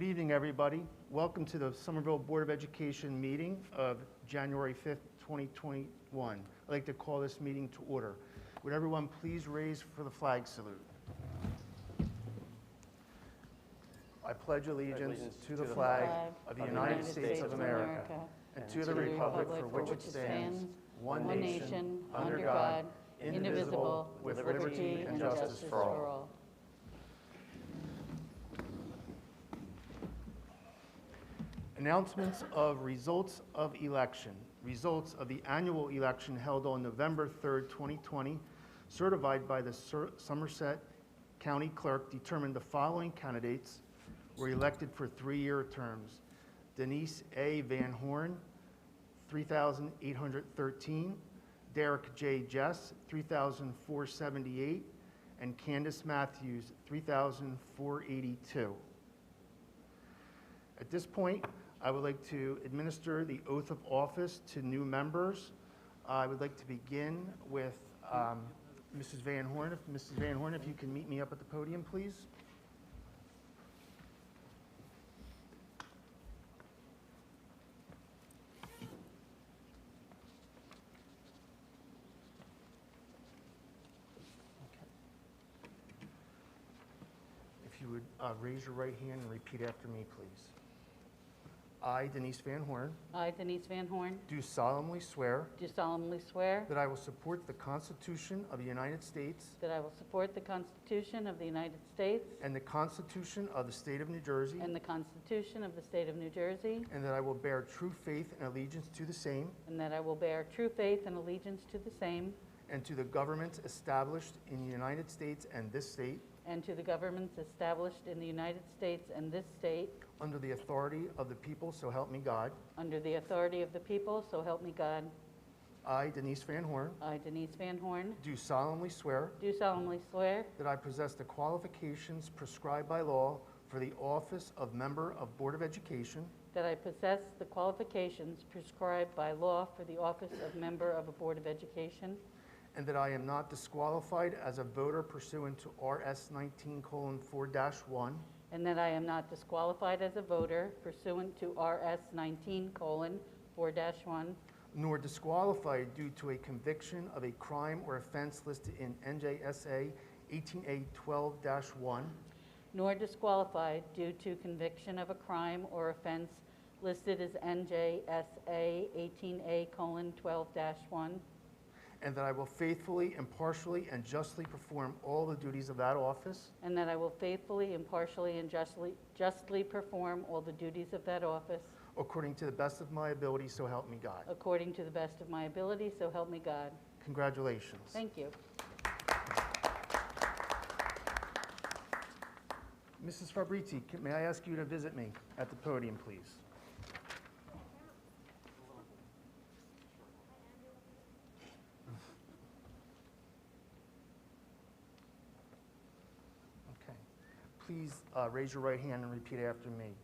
Good evening, everybody. Welcome to the Somerville Board of Education meeting of January 5th, 2021. I'd like to call this meeting to order. Would everyone please raise for the flag salute? I pledge allegiance to the flag of the United States of America and to the republic for which it stands, one nation, under God, indivisible, with liberty and justice for all. Announcements of results of election. Results of the annual election held on November 3rd, 2020, certified by the Somerset County Clerk, determined the following candidates were elected for 3-year terms. Denise A. Van Horn, 3,813. Derek J. Jess, 3,478. And Candace Matthews, 3,482. At this point, I would like to administer the oath of office to new members. I would like to begin with Mrs. Van Horn. Mrs. Van Horn, if you can meet me up at the podium, please. Okay. If you would raise your right hand and repeat after me, please. I, Denise Van Horn, I, Denise Van Horn, do solemnly swear do solemnly swear that I will support the Constitution of the United States that I will support the Constitution of the United States and the Constitution of the State of New Jersey, and the Constitution of the State of New Jersey, and that I will bear true faith and allegiance to the same and that I will bear true faith and allegiance to the same and to the governments established in the United States and this state and to the governments established in the United States and this state under the authority of the people, so help me God. under the authority of the people, so help me God. I, Denise Van Horn, I, Denise Van Horn, do solemnly swear do solemnly swear that I possess the qualifications prescribed by law for the office of Member of Board of Education, that I possess the qualifications prescribed by law for the office of member of a Board of Education, and that I am not disqualified as a voter pursuant to RS 19:4-1, and that I am not disqualified as a voter pursuant to RS 19:4-1, nor disqualified due to a conviction of a crime or offense listed in NJSA 18A:12-1, nor disqualified due to conviction of a crime or offense listed as NJSA 18A:12-1, and that I will faithfully, impartially, and justly perform all the duties of that office and that I will faithfully, impartially, and justly perform all the duties of that office according to the best of my ability, so help me God. according to the best of my ability, so help me God. Congratulations. Thank you. Mrs. Fabrizi, may I ask you to visit me at the podium, please? Okay. Please raise your right hand and repeat after me.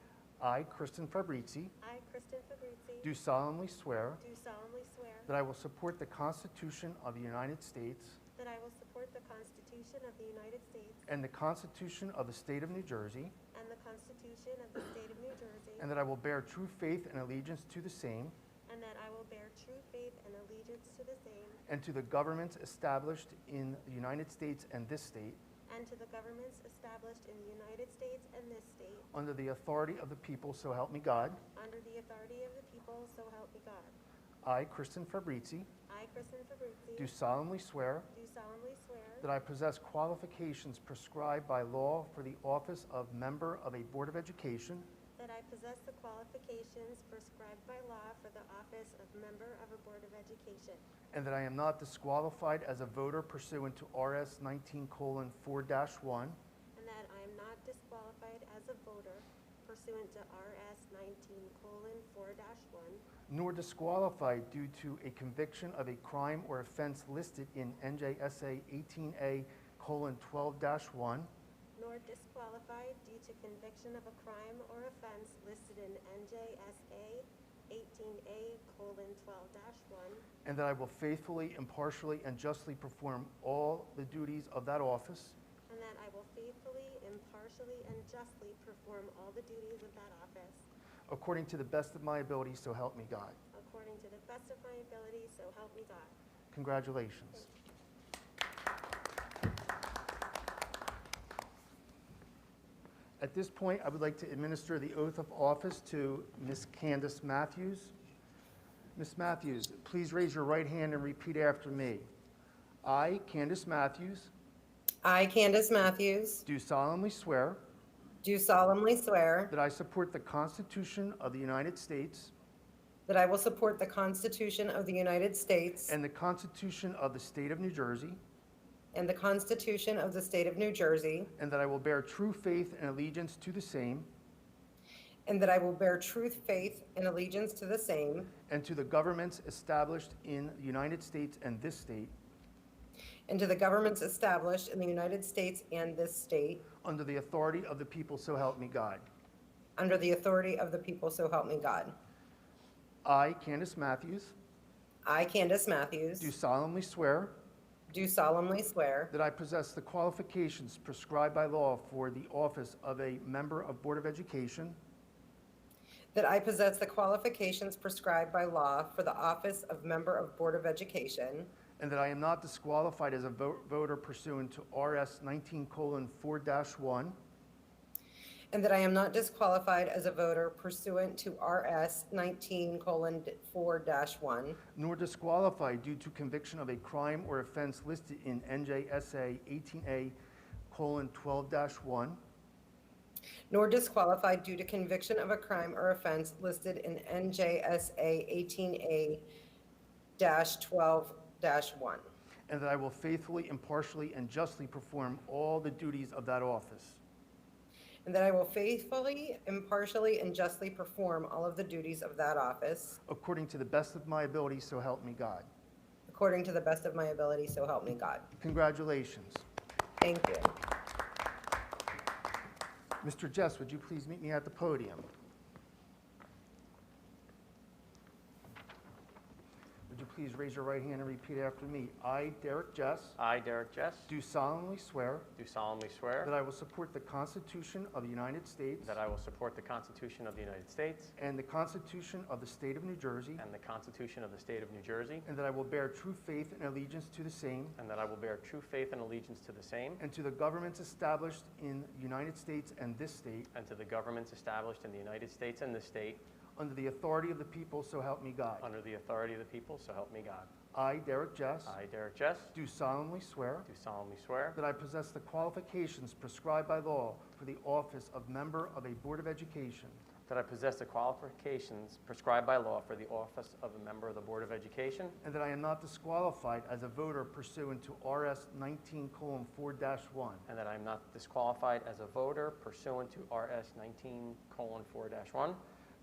I, Kristen Fabrizi, I, Kristen Fabrizi, do solemnly swear do solemnly swear that I will support the Constitution of the United States that I will support the Constitution of the United States and the Constitution of the State of New Jersey, and the Constitution of the State of New Jersey, and that I will bear true faith and allegiance to the same and that I will bear true faith and allegiance to the same and to the governments established in the United States and this state and to the governments established in the United States and this state under the authority of the people, so help me God. under the authority of the people, so help me God. I, Kristen Fabrizi, I, Kristen Fabrizi, do solemnly swear do solemnly swear that I possess qualifications prescribed by law for the office of Member of a Board of Education, that I possess the qualifications prescribed by law for the office of member of a Board of Education, and that I am not disqualified as a voter pursuant to RS 19:4-1, and that I am not disqualified as a voter pursuant to RS 19:4-1, nor disqualified due to a conviction of a crime or offense listed in NJSA 18A:12-1, nor disqualified due to conviction of a crime or offense listed in NJSA 18A:12-1, and that I will faithfully, impartially, and justly perform all the duties of that office and that I will faithfully, impartially, and justly perform all the duties of that office according to the best of my ability, so help me God. according to the best of my ability, so help me God. Congratulations. At this point, I would like to administer the oath of office to Ms. Candace Matthews. Ms. Matthews, please raise your right hand and repeat after me. I, Candace Matthews, I, Candace Matthews, do solemnly swear do solemnly swear that I support the Constitution of the United States that I will support the Constitution of the United States and the Constitution of the State of New Jersey, and the Constitution of the State of New Jersey, and that I will bear true faith and allegiance to the same and that I will bear true faith and allegiance to the same and to the governments established in the United States and this state and to the governments established in the United States and this state under the authority of the people, so help me God. under the authority of the people, so help me God. I, Candace Matthews, I, Candace Matthews, do solemnly swear do solemnly swear that I possess the qualifications prescribed by law for the office of a member of Board of Education, that I possess the qualifications prescribed by law for the office of Member of Board of Education, and that I am not disqualified as a voter pursuant to RS 19:4-1, and that I am not disqualified as a voter pursuant to RS 19:4-1, nor disqualified due to conviction of a crime or offense listed in NJSA 18A:12-1, nor disqualified due to conviction of a crime or offense listed in NJSA 18A-12-1, and that I will faithfully, impartially, and justly perform all the duties of that office and that I will faithfully, impartially, and justly perform all of the duties of that office according to the best of my ability, so help me God. according to the best of my ability, so help me God. Congratulations. Thank you. Mr. Jess, would you please meet me at the podium? Would you please raise your right hand and repeat after me? I, Derek Jess, I, Derek Jess, do solemnly swear do solemnly swear that I will support the Constitution of the United States that I will support the Constitution of the United States and the Constitution of the State of New Jersey, and the Constitution of the State of New Jersey, and that I will bear true faith and allegiance to the same and that I will bear true faith and allegiance to the same and to the governments established in the United States and this state and to the governments established in the United States and this state under the authority of the people, so help me God. under the authority of the people, so help me God. I, Derek Jess, I, Derek Jess, do solemnly swear do solemnly swear that I possess the qualifications prescribed by law for the office of member of a Board of Education, that I possess the qualifications prescribed by law for the office of a member of the Board of Education, and that I am not disqualified as a voter pursuant to RS 19:4-1, and that I am not disqualified as a voter pursuant to RS 19:4-1,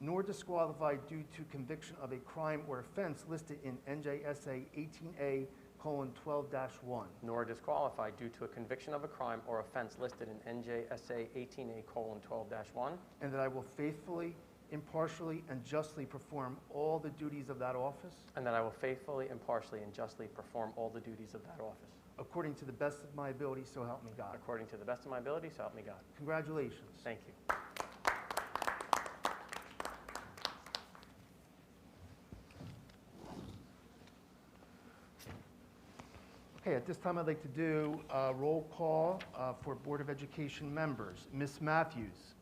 nor disqualified due to conviction of a crime or offense listed in NJSA 18A:12-1, nor disqualified due to a conviction of a crime or offense listed in NJSA 18A:12-1, and that I will faithfully, impartially, and justly perform all the duties of that office and that I will faithfully, impartially, and justly perform all the duties of that office, according to the best of my ability, so help me God. according to the best of my ability, so help me God. Congratulations. Thank you. Okay, at this time, I'd like to do a roll call for Board of Education members. Ms. Matthews,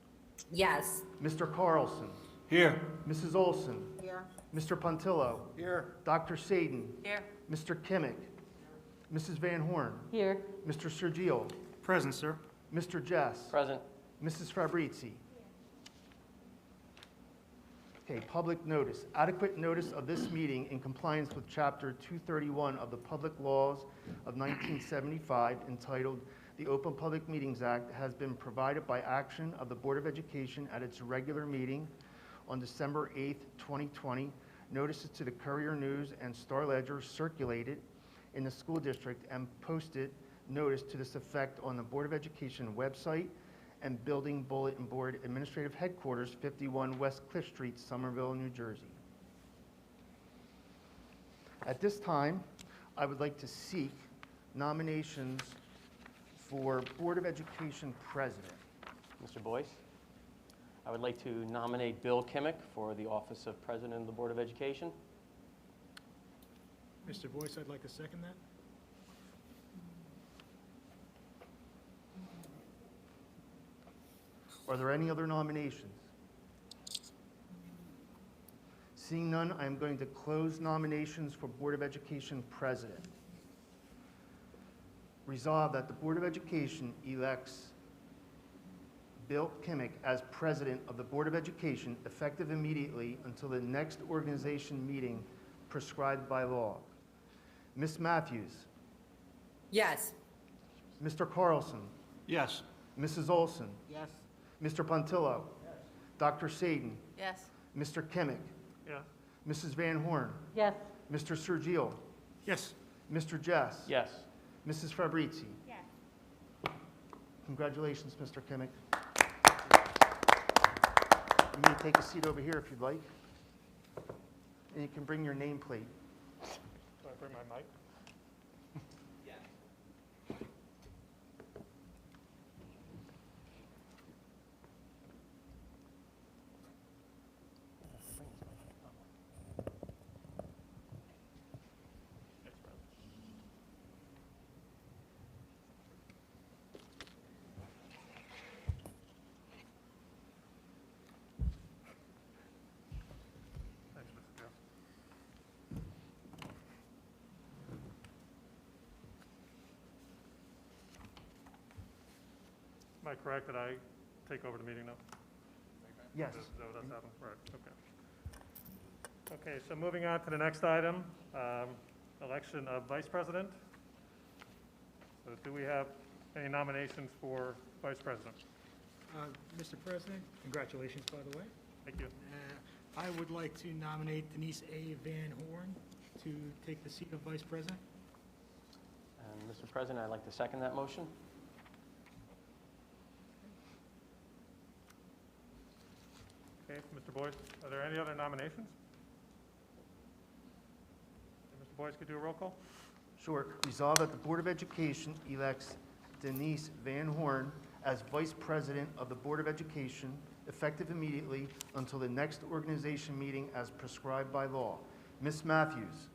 Yes. Mr. Carlson, Here. Mrs. Olson, Here. Mr. Puntillo, Here. Dr. Sadin, Here. Mr. Kimmick, Mrs. Van Horn, Here. Mr. Sergio, Present, sir. Mr. Jess, Present. Mrs. Fabrizi. Okay, public notice. Adequate notice of this meeting in compliance with Chapter 231 of the Public Laws of 1975 entitled The Open Public Meetings Act has been provided by action of the Board of Education at its regular meeting on December 8th, 2020. Notices to the Courier News and Star Ledger circulated in the school district and posted notice to this effect on the Board of Education website and Building Bulletin Board Administrative Headquarters, 51 West Cliff Street, Somerville, New Jersey. At this time, I would like to seek nominations for Board of Education President. Mr. Boyce. I would like to nominate Bill Kimmick for the office of President of the Board of Education. Mr. Boyce, I'd like to second that. Are there any other nominations? Seeing none, I am going to close nominations for Board of Education President. Resolved that the Board of Education elects Bill Kimmick as President of the Board of Education effective immediately until the next organization meeting prescribed by law. Ms. Matthews, Yes. Mr. Carlson, Yes. Mrs. Olson, Yes. Mr. Pontillo, Dr. Sadin, Yes. Mr. Kimmick, Yes. Mrs. Van Horn, Yes. Mr. Sergio, Yes. Mr. Jess, Yes. Mrs. Fabrizi. Yes. Congratulations, Mr. Kimmick. You may take a seat over here if you'd like. And you can bring your nameplate. Do I bring my mic? Thanks, Mr. Joe. Am I correct that I take over the meeting now? Yes. Is that what that's happened? Right, okay. Okay, so moving on to the next item, election of vice president. So do we have any nominations for vice president? Mr. President, congratulations, by the way. Thank you. I would like to nominate Denise A. Van Horn to take the seat of Vice President. And Mr. President, I'd like to second that motion. Okay, Mr. Boyce, are there any other nominations? Mr. Boyce, could you do a roll call? Sure. Resolved that the Board of Education elects Denise Van Horn as Vice President of the Board of Education effective immediately until the next organization meeting as prescribed by law. Ms. Matthews,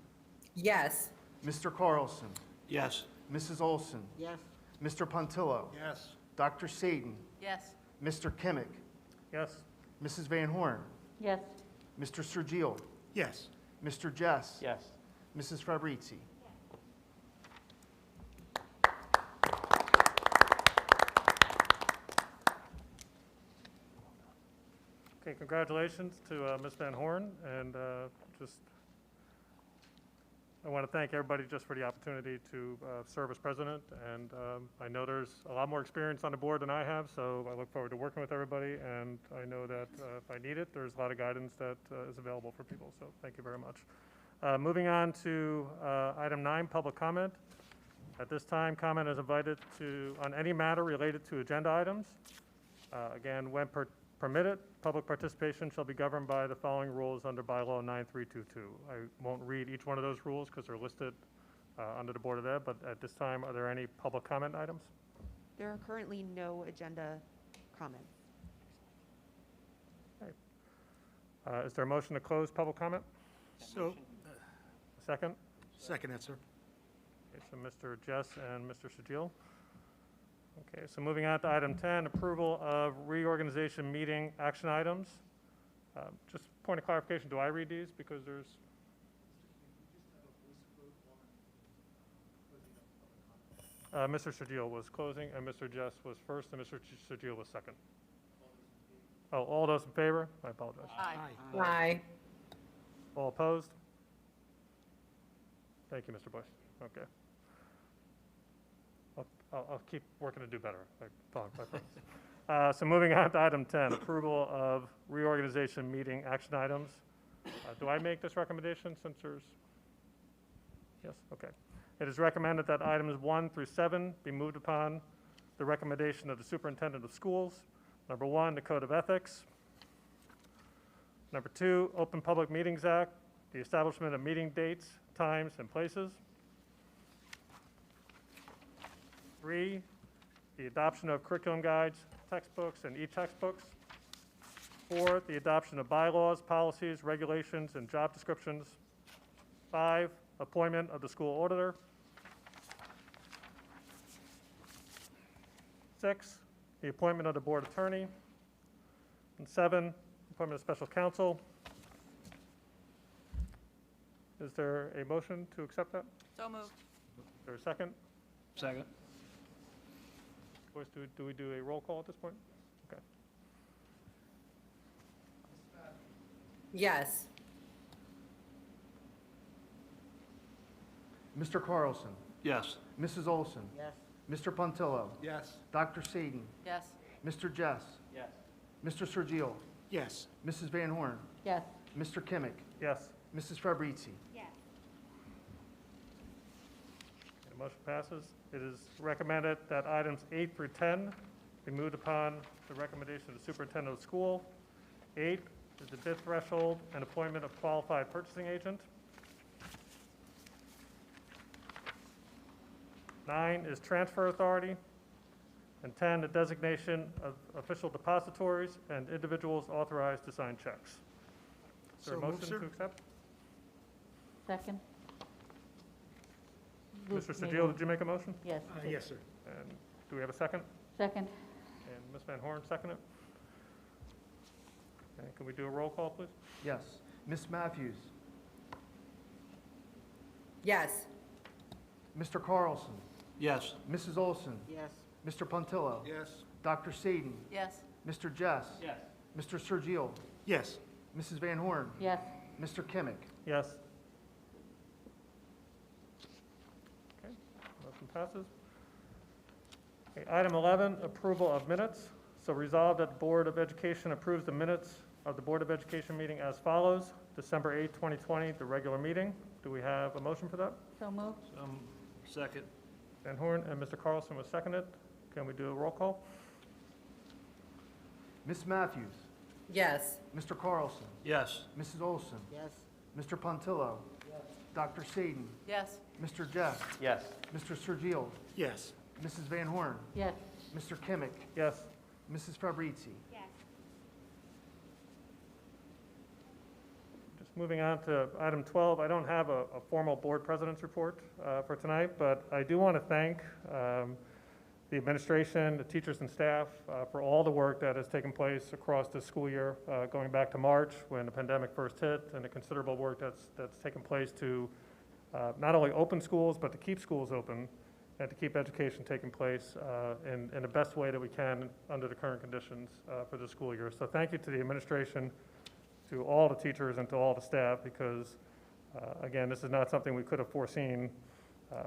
Yes. Mr. Carlson, Yes. Mrs. Olson, Yes. Mr. Pontillo, Yes. Dr. Sadin, Yes. Mr. Kimmick, Yes. Mrs. Van Horn, Yes. Mr. Sergio, Yes. Mr. Jess, Yes. Mrs. Fabrizi. Okay, congratulations to Ms. Van Horn, and I want to thank everybody just for the opportunity to serve as president, and I know there's a lot more experience on the board than I have, so I look forward to working with everybody, and I know that if I need it, there's a lot of guidance that is available for people, so thank you very much. Moving on to item 9, public comment. At this time, comment is invited on any matter related to agenda items. Again, when permitted, public participation shall be governed by the following rules under bylaw 9322. I won't read each one of those rules because they're listed under the Board of Ed, but at this time, are there any public comment items? There are currently no agenda comments. Is there a motion to close public comment? So, Second? second that, sir. Okay, so Mr. Jess and Mr. Sajil. Okay, so moving on to item 10, approval of reorganization meeting action items. Just point of clarification, do I read these? Because there's... Mr. Sajil was closing, and Mr. Jess was first, and Mr. Sajil was second. Oh, all those in favor? I apologize. Aye. Aye. All opposed? Thank you, Mr. Bush. Okay. I'll keep working to do better. I promise. So moving on to item 10, approval of reorganization meeting action items. Do I make this recommendation since there's? Yes, okay. It is recommended that items 1 through 7 be moved upon the recommendation of the superintendent of schools. Number 1, the Code of Ethics. Number 2, Open Public Meetings Act, the establishment of meeting dates, times, and places. 3, the adoption of curriculum guides, textbooks, and e-textbooks. 4, the adoption of bylaws, policies, regulations, and job descriptions. 5, appointment of the school auditor. 6, the appointment of the board attorney. And 7, appointment of special counsel. Is there a motion to accept that? So moved. Is there a second? Second. Boys, do we do a roll call at this point? Okay. Yes. Mr. Carlson, Yes. Mrs. Olson, Yes. Mr. Puntillo, Yes. Dr. Sadin, Yes. Mr. Jess, Yes. Mr. Sergio, Yes. Mrs. Van Horn, Yes. Mr. Kimmick, Yes. Mrs. Fabrizi. Yes. The motion passes. It is recommended that items 8 through 10 be moved upon the recommendation of the superintendent of the school. 8 is the bid threshold and appointment of qualified purchasing agent. 9 is transfer authority. And 10, the designation of official depositories and individuals authorized to sign checks. Is there a So moved, motion sir. to accept? Second? Mr. Luke made Sedillo, a- did you make a motion? Yes. Yes, sir. And do we have a second? Second? And Ms. Van Horn, second it? Okay, can we do a roll call, please? Yes. Ms. Matthews, Yes. Mr. Carlson, Yes. Mrs. Olson, Yes. Mr. Puntillo, Yes. Dr. Sadin, Yes. Mr. Jess, Yes. Mr. Sergio, Yes. Mrs. Van Horn, Yes. Mr. Kimmick. Yes. Okay, motion passes. Okay, item 11, approval of minutes. So resolved that the Board of Education approves the minutes of the Board of Education meeting as follows. December 8, 2020, the regular meeting. Do we have a motion for that? So moved? Second. Van Horn and Mr. Carlson was seconded. Can we do a roll call? Ms. Matthews, Yes. Mr. Carlson, Yes. Mrs. Olson, Yes. Mr. Puntillo, Dr. Sadin, Yes. Mr. Jess, Yes. Mr. Sergio, Yes. Mrs. Van Horn, Yes. Mr. Kimmick, Yes. Mrs. Fabrizi. Yes. Just moving on to item 12, I don't have a formal board president's report for tonight, but I do want to thank the administration, the teachers and staff for all the work that has taken place across this school year, going back to March when the pandemic first hit, and the considerable work that's taken place to not only open schools, but to keep schools open and to keep education taking place in the best way that we can under the current conditions for the school year. So thank you to the administration, to all the teachers, and to all the staff, because, again, this is not something we could have foreseen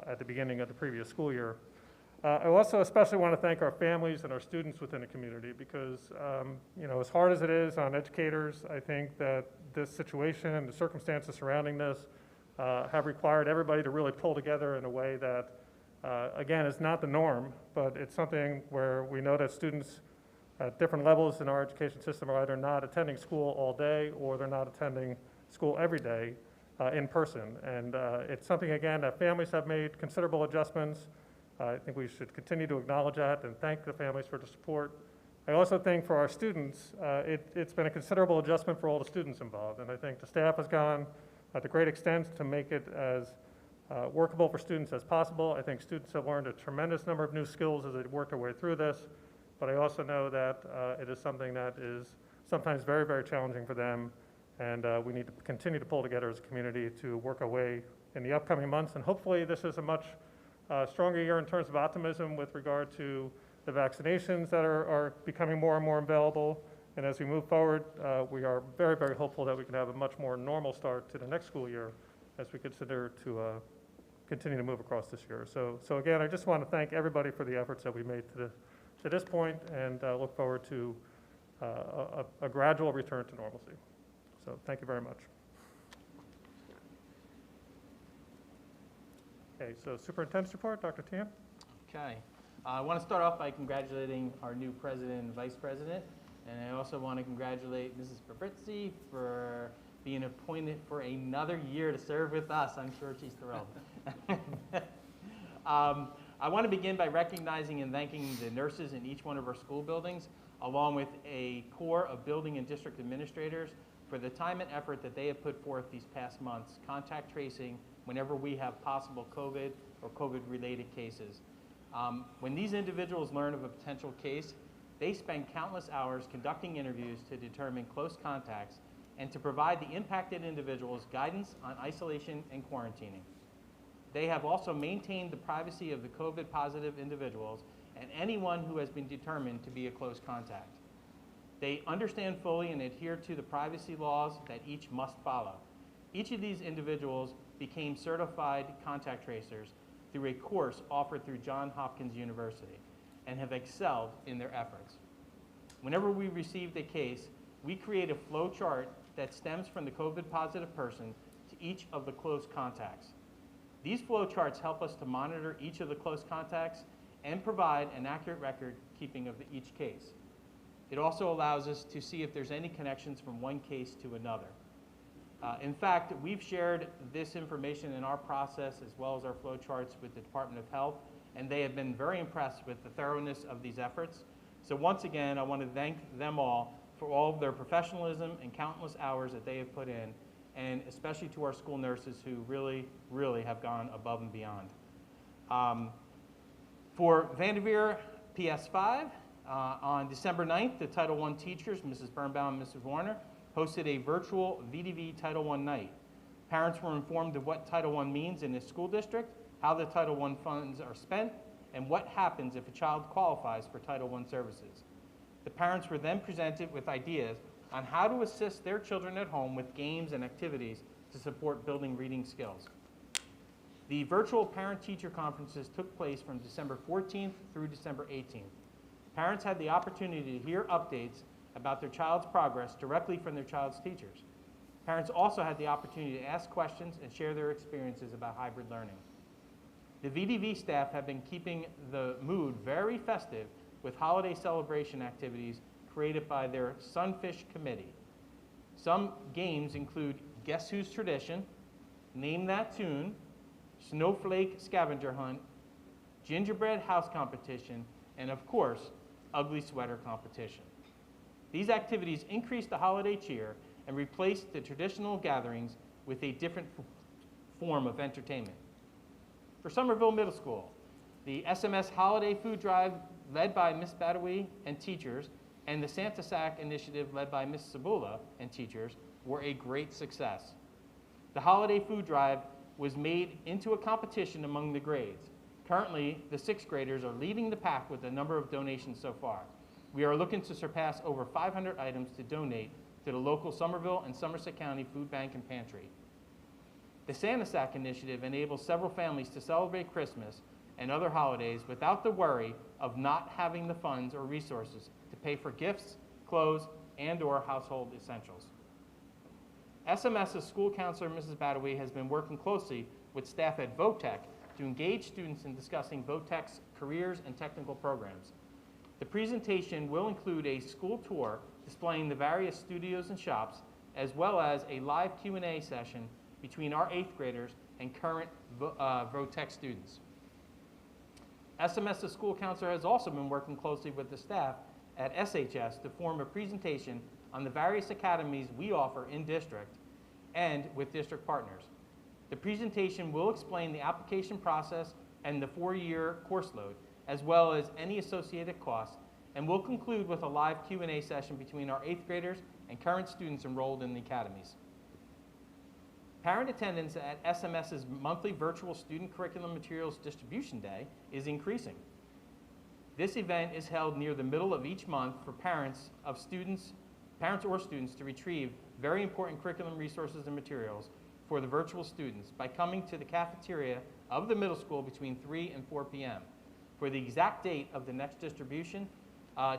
at the beginning of the previous school year. I also especially want to thank our families and our students within the community, because, as hard as it is on educators, I think that this situation and the circumstances surrounding this have required everybody to really pull together in a way that, again, is not the norm, but it's something where we know that students at different levels in our education system are either not attending school all day or they're not attending school every day in person. And it's something, again, that families have made considerable adjustments. I think we should continue to acknowledge that and thank the families for the support. I also think for our students, it's been a considerable adjustment for all the students involved. And I think the staff has gone to great extent to make it as workable for students as possible. I think students have learned a tremendous number of new skills as they work their way through this. But I also know that it is something that is sometimes very, very challenging for them. And we need to continue to pull together as a community to work our way in the upcoming months. And hopefully this is a much stronger year in terms of optimism with regard to the vaccinations that are becoming more and more available. And as we move forward, we are very, very hopeful that we can have a much more normal start to the next school year as we consider to continue to move across this year. So again, I just want to thank everybody for the efforts that we made to this point, and look forward to a gradual return to normalcy. So thank you very much. Okay, so Superintendent's report, Dr. Tian. Okay. I want to start off by congratulating our new president and vice president, and I also want to congratulate Mrs. Fabrizi for being appointed for another year to serve with us. I'm sure she's thrilled. I want to begin by recognizing and thanking the nurses in each one of our school buildings, along with a core of building and district administrators for the time and effort that they have put forth these past months, contact tracing whenever we have possible COVID or COVID-related cases. When these individuals learn of a potential case, they spend countless hours conducting interviews to determine close contacts and to provide the impacted individuals guidance on isolation and quarantining. They have also maintained the privacy of the COVID-positive individuals and anyone who has been determined to be a close contact. They understand fully and adhere to the privacy laws that each must follow. Each of these individuals became certified contact tracers through a course offered through Johns Hopkins University and have excelled in their efforts. Whenever we received a case, we create a flow chart that stems from the COVID-positive person to each of the close contacts. These flow charts help us to monitor each of the close contacts and provide an accurate record keeping of each case. It also allows us to see if there's any connections from one case to another. In fact, we've shared this information in our process as well as our flow charts with the Department of Health, and they have been very impressed with the thoroughness of these efforts. So once again, I want to thank them all for all of their professionalism and countless hours that they have put in, and especially to our school nurses who really, really have gone above and beyond. For Vanderveer PS5, on December 9th, the Title I teachers, Mrs. Birnbaum and Mrs. Warner, hosted a virtual VDV Title I night. Parents were informed of what Title I means in the school district, how the Title I funds are spent, and what happens if a child qualifies for Title I services. The parents were then presented with ideas on how to assist their children at home with games and activities to support building reading skills. The virtual parent-teacher conferences took place from December 14th through December 18th. Parents had the opportunity to hear updates about their child's progress directly from their child's teachers. Parents also had the opportunity to ask questions and share their experiences about hybrid learning. The VDV staff have been keeping the mood very festive with holiday celebration activities created by their Sunfish Committee. Some games include Guess Who's Tradition, Name That Tune, Snowflake Scavenger Hunt, Gingerbread House Competition, and of course, Ugly Sweater Competition. These activities increase the holiday cheer and replace the traditional gatherings with a different form of entertainment. For Somerville Middle School, the SMS Holiday Food Drive led by Ms. Badawi and teachers and the Santa Sack initiative led by Ms. Sabula and teachers were a great success. The Holiday Food Drive was made into a competition among the grades. Currently, the 6th graders are leading the pack with the number of donations so far. We are looking to surpass over 500 items to donate to the local Somerville and Somerset County Food Bank and Pantry. The Santa Sack initiative enables several families to celebrate Christmas and other holidays without the worry of not having the funds or resources to pay for gifts, clothes, and/or household essentials. SMS's school counselor, Mrs. Badawi, has been working closely with staff at VOTEC to engage students in discussing VOTEC's careers and technical programs. The presentation will include a school tour displaying the various studios and shops, as well as a live Q&A session between our 8th graders and current VOTEC students. SMS's school counselor has also been working closely with the staff at SHS to form a presentation on the various academies we offer in district and with district partners. The presentation will explain the application process and the 4-year course load, as well as any associated costs, and will conclude with a live Q&A session between our 8th graders and current students enrolled in the academies. Parent attendance at SMS's monthly virtual student curriculum materials distribution day is increasing. This event is held near the middle of each month for parents or students to retrieve very important curriculum resources and materials for the virtual students by coming to the cafeteria of the middle school between 3 and 4 p.m. For the exact date of the next distribution,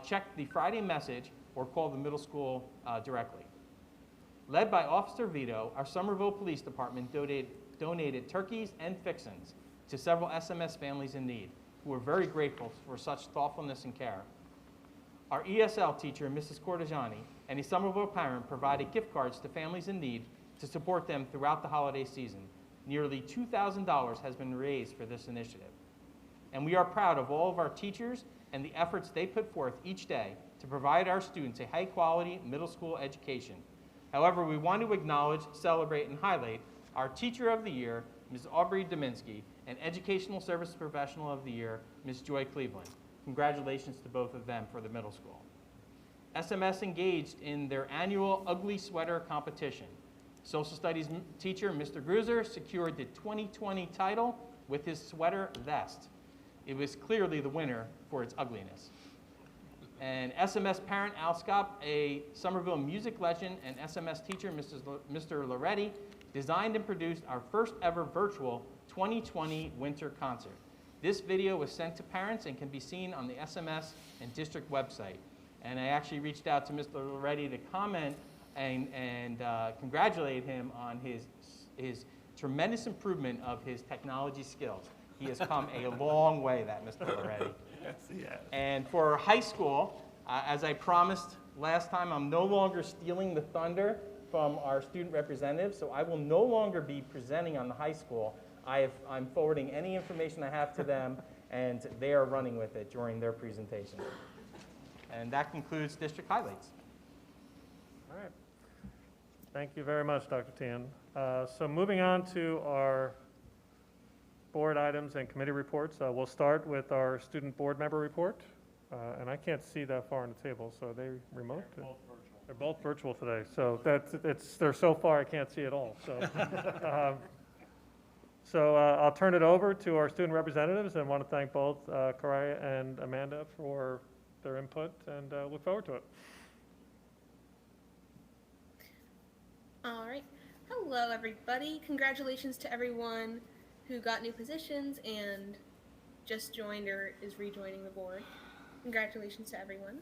check the Friday message or call the middle school directly. Led by Officer Vito, our Somerville Police Department donated turkeys and fixins to several SMS families in need, who are very grateful for such thoughtfulness and care. Our ESL teacher, Mrs. Cortegiani, and a Somerville parent provided gift cards to families in need to support them throughout the holiday season. Nearly $2,000 has been raised for this initiative. and we are proud of all of our teachers and the efforts they put forth each day to provide our students a high-quality middle school education. However, we want to acknowledge, celebrate, and highlight our Teacher of the Year, Ms. Aubrey Dominski, and Educational Service Professional of the Year, Ms. Joy Cleveland. Congratulations to both of them for the middle school. SMS engaged in their annual Ugly Sweater competition. Social Studies teacher, Mr. Gruzer, secured the 2020 title with his sweater vest. It was clearly the winner for its ugliness. And SMS parent Al Scott, a Somerville music legend and SMS teacher, Mr. Loretti, designed and produced our first ever virtual 2020 winter concert. This video was sent to parents and can be seen on the SMS and district website. And I actually reached out to Mr. Loretti to comment and congratulate him on his tremendous improvement of his technology skills. He has come a long way, that Mr. Loretti. Yes, he has. And for high school, as I promised last time, I'm no longer stealing the thunder from our student representatives, so I will no longer be presenting on the high school. I'm forwarding any information I have to them, and they are running with it during their presentation. And that concludes district highlights. All right. Thank you very much, Dr. Tian. So moving on to our board items and committee reports. We'll start with our student board member report. And I can't see that far on the table, so are they remote? They're both virtual. They're both virtual today, so they're so far I can't see it all. So, I'll turn it over to our student representatives and want to thank both Karaya and Amanda for their input and look forward to it. All right. Hello, everybody. Congratulations to everyone who got new positions and just joined or is rejoining the board. Congratulations to everyone.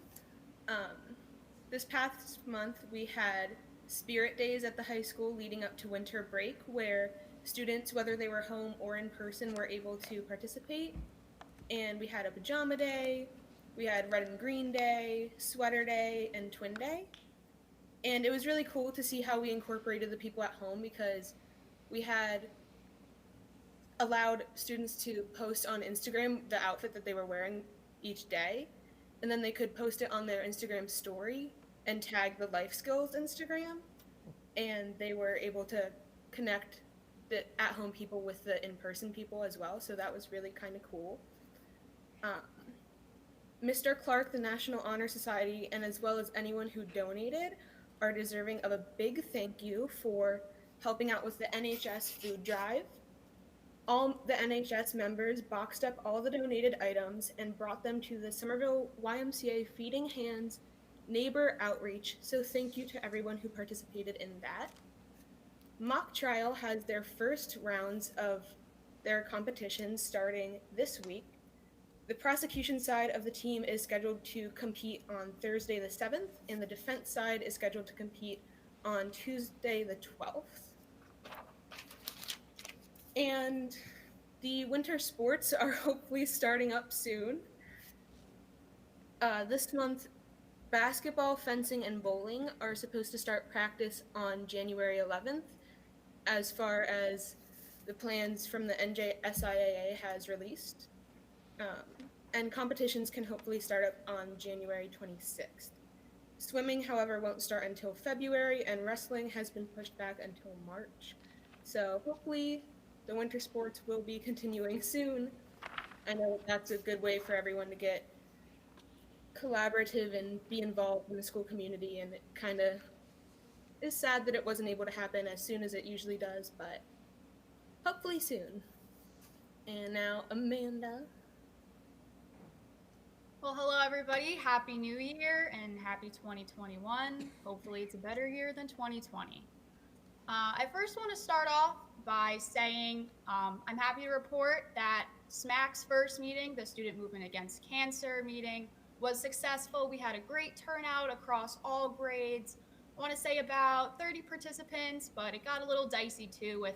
This past month, we had Spirit Days at the high school leading up to winter break, where students, whether they were home or in person, were able to participate. And we had a pajama day, we had red and green day, sweater day, and twin day. And it was really cool to see how we incorporated the people at home, because we had allowed students to post on Instagram the outfit that they were wearing each day, and then they could post it on their Instagram story and tag the Life Skills Instagram, and they were able to connect the at-home people with the in-person people as well, so that was really kind of cool. Mr. Clark, the National Honor Society, and as well as anyone who donated, are deserving of a big thank you for helping out with the NHS food drive. All the NHS members boxed up all the donated items and brought them to the Somerville YMCA Feeding Hands neighbor outreach, so thank you to everyone who participated in that. Mock trial has their first rounds of their competitions starting this week. The prosecution side of the team is scheduled to compete on Thursday the 7th, and the defense side is scheduled to compete on Tuesday the 12th. And the winter sports are hopefully starting up soon. This month, basketball, fencing, and bowling are supposed to start practice on January 11th, as far as the plans from the NJSIAA has released. And competitions can hopefully start up on January 26th. Swimming, however, won't start until February, and wrestling has been pushed back until March. So hopefully the winter sports will be continuing soon. I know that's a good way for everyone to get collaborative and be involved in the school community, and it kind of is sad that it wasn't able to happen as soon as it usually does, but hopefully soon. And now, Amanda. Well, hello everybody. Happy New Year and happy 2021. Hopefully it's a better year than 2020. I first want to start off by saying I'm happy to report that SMAC's first meeting, the Student Movement Against Cancer meeting, was successful. We had a great turnout across all grades. I want to say about 30 participants, but it got a little dicey too with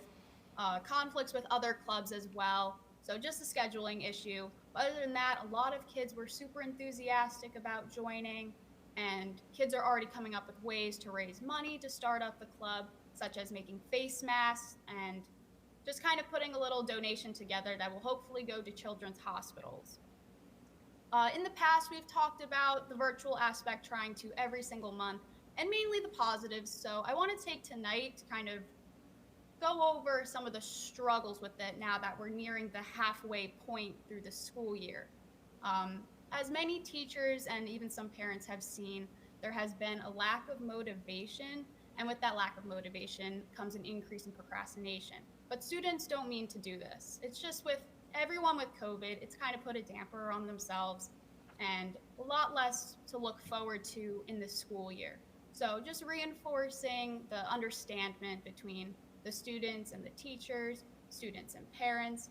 conflicts with other clubs as well. So just a scheduling issue. Other than that, a lot of kids were super enthusiastic about joining, and kids are already coming up with ways to raise money to start up the club, such as making face masks and just kind of putting a little donation together that will hopefully go to children's hospitals. In the past, we've talked about the virtual aspect, trying to every single month, and mainly the positives. So I want to take tonight to kind of go over some of the struggles with it now that we're nearing the halfway point through the school year. As many teachers and even some parents have seen, there has been a lack of motivation, and with that lack of motivation comes an increase in procrastination. But students don't mean to do this. It's just with everyone with COVID, it's kind of put a damper on themselves and a lot less to look forward to in the school year. So just reinforcing the understanding between the students and the teachers, students and parents,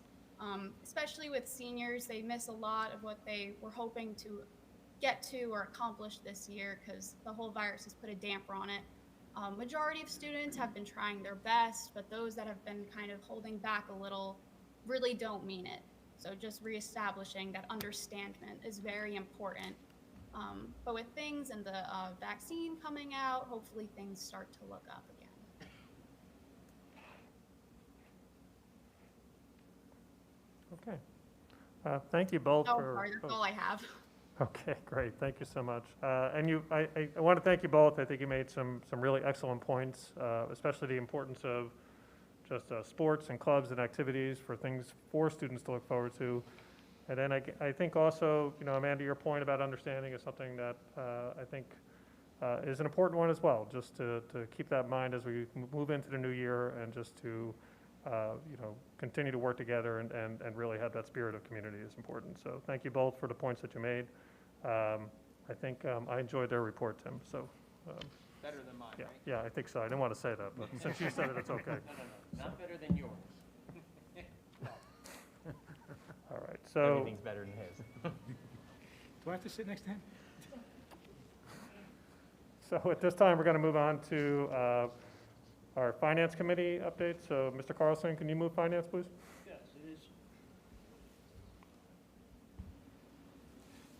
especially with seniors. They miss a lot of what they were hoping to get to or accomplish this year because the whole virus has put a damper on it. Majority of students have been trying their best, but those that have been kind of holding back a little really don't mean it. So just reestablishing that understanding is very important. But with things and the vaccine coming out, hopefully things start to look up again. Okay. Thank you both Oh, for. sorry, that's all I have. Okay, great. Thank you so much. And I want to thank you both. I think you made some really excellent points, especially the importance of just sports and clubs and activities for things for students to look forward to. And then I think also, Amanda, your point about understanding is something that I think is an important one as well, just to keep that in mind as we move into the new year and just to continue to work together and really have that spirit of community is important. So thank you both for the points that you made. I think I enjoyed their report, Tim, so. Better than mine, Yeah, right? yeah, I think so. I didn't want to say that, but since you said it, it's okay. No, not better than yours. All right, so. Everything's better than his. Do I have to sit next to him? So at this time, we're going to move on to our Finance Committee update. So Mr. Carlson, can you move Finance, please? Yes, it is.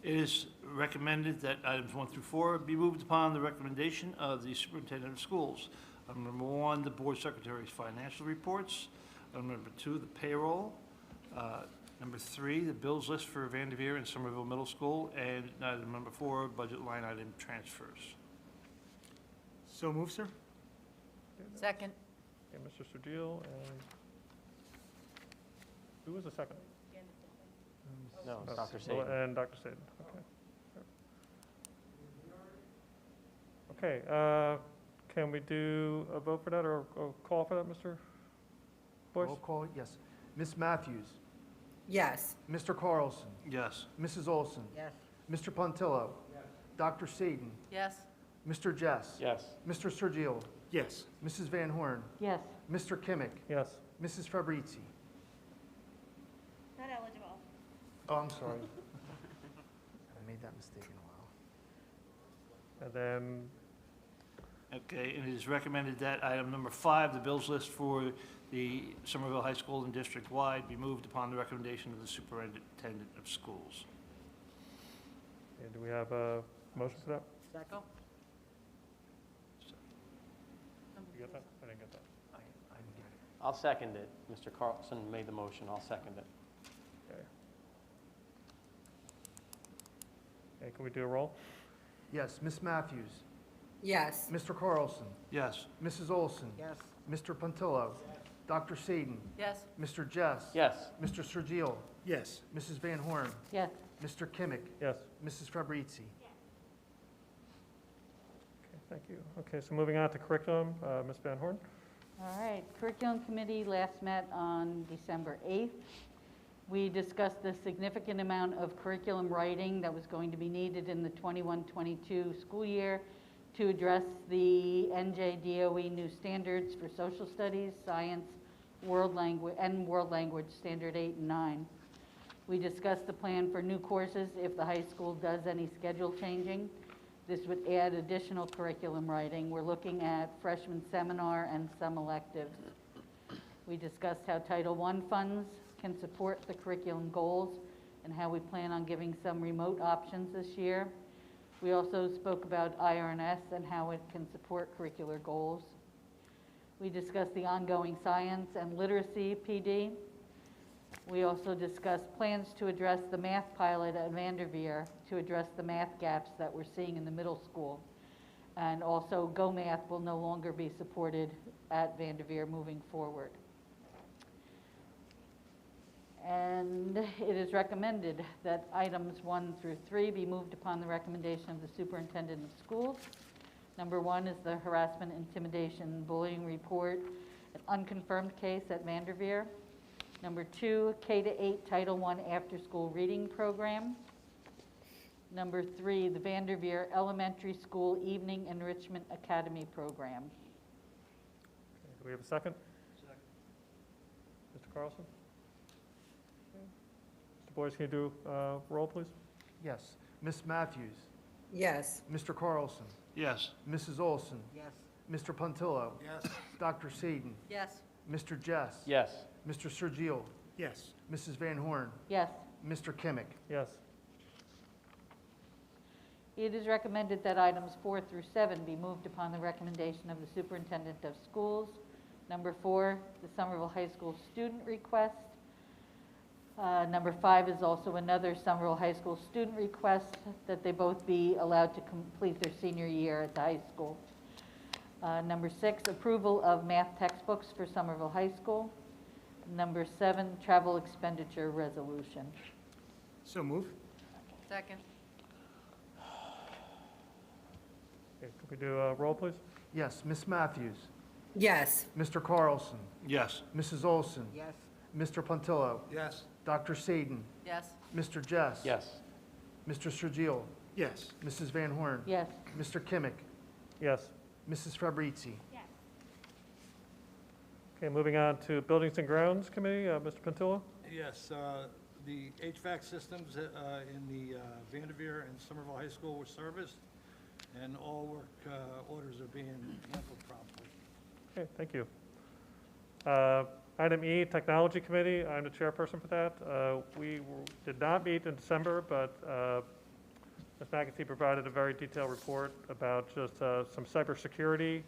It is recommended that items 1 through 4 be moved upon the recommendation of the Superintendent of Schools. Item number 1, the Board Secretary's financial reports. Item number 2, the payroll. Number 3, the bills list for Vanderveer and Somerville Middle School. And item number 4, budget line item transfers. So move, sir. Second. Okay, Mr. Surgil, and who was the second? No, it's Dr. Oh, Saban. and Dr. Saban, okay. Okay, can we do a vote for that or call for that, Mr. Boyce? Roll call, yes. Ms. Matthews, Yes. Mr. Carlson, Yes. Mrs. Olson, Yes. Mr. Pontillo, Dr. Saden, Yes. Mr. Jess, Yes. Mr. Sergio, Yes. Mrs. Van Horn, Yes. Mr. Kimmick, Yes. Mrs. Fabrizi. Not eligible. Oh, I'm sorry. I made that mistake in a while. And then, Okay, and it is recommended that item number 5, the bills list for the Somerville High School and district-wide be moved upon the recommendation of the Superintendent of Schools. okay, do we have a motion for that? Second. You get that? I didn't get that. I didn't get it. I'll second it. Mr. Carlson made the motion. I'll second it. Okay. Okay, can we do a roll? Yes, Ms. Matthews, Yes. Mr. Carlson, Yes. Mrs. Olson, Yes. Mr. Pontillo, Dr. Saden, Yes. Mr. Jess. Yes. Mr. Sergio, Yes. Mrs. Van Horn, Yes. Mr. Kimmick, Yes. Mrs. Fabrizi. Okay, thank you. Okay, so moving on to curriculum, Ms. Van Horn? All right, Curriculum Committee last met on December 8th. We discussed the significant amount of curriculum writing that was going to be needed in the 21-22 school year to address the NJDOE new standards for social studies, science, world language, standard 8 and 9. We discussed the plan for new courses if the high school does any schedule changing. This would add additional curriculum writing. We're looking at freshman seminar and some electives. We discussed how Title I funds can support the curriculum goals and how we plan on giving some remote options this year. We also spoke about IRNS and how it can support curricular goals. We discussed the ongoing science and literacy PD. We also discussed plans to address the math pilot at Vanderveer to address the math gaps that we're seeing in the middle school. And also Go Math will no longer be supported at Vanderveer moving forward. And it is recommended that items 1 through 3 be moved upon the recommendation of the superintendent of schools. Number 1 is the harassment, intimidation, bullying report, an unconfirmed case at Vanderveer. Number 2, K-8 Title I after-school reading program. Number 3, the Vanderveer Elementary School Evening Enrichment Academy program. Okay, do we have a second? Second. Mr. Carlson? Mr. Boyce, can you do roll, please? Yes. Ms. Matthews? Yes. Mr. Carlson? Yes. Mrs. Olson? Yes. Mr. Puntillo? Yes. Dr. Saden? Yes. Mr. Jess? Yes. Mr. Sergio? Yes. Mrs. Van Horn? Yes. Mr. Kimmick? Yes. It is recommended that items 4 through 7 be moved upon the recommendation of the superintendent of schools. Number 4, the Somerville High School student request. Number 5 is also another Somerville High School student request that they both be allowed to complete their senior year at the high school. Number 6, approval of math textbooks for Somerville High School. Number 7, travel expenditure resolution. So move. Second. Okay, could we do a roll, please? Yes. Ms. Matthews? Yes. Mr. Carlson? Yes. Mrs. Olson? Yes. Mr. Puntillo? Yes. Dr. Saden? Yes. Mr. Jess? Yes. Mr. Sergio? Yes. Mrs. Van Horn? Yes. Mr. Kimmick? Yes. Mrs. Fabrizi? Yes. Okay, moving on to Buildings and Grounds Committee, Mr. Puntillo? Yes, the HVAC systems in the Vanderveer and Somerville High School were serviced, and all work orders are being handled promptly. Okay, thank you. Item E, Technology Committee, I'm the chairperson for that. Did not meet in December, but Ms. McAtee provided a very detailed report about just some cybersecurity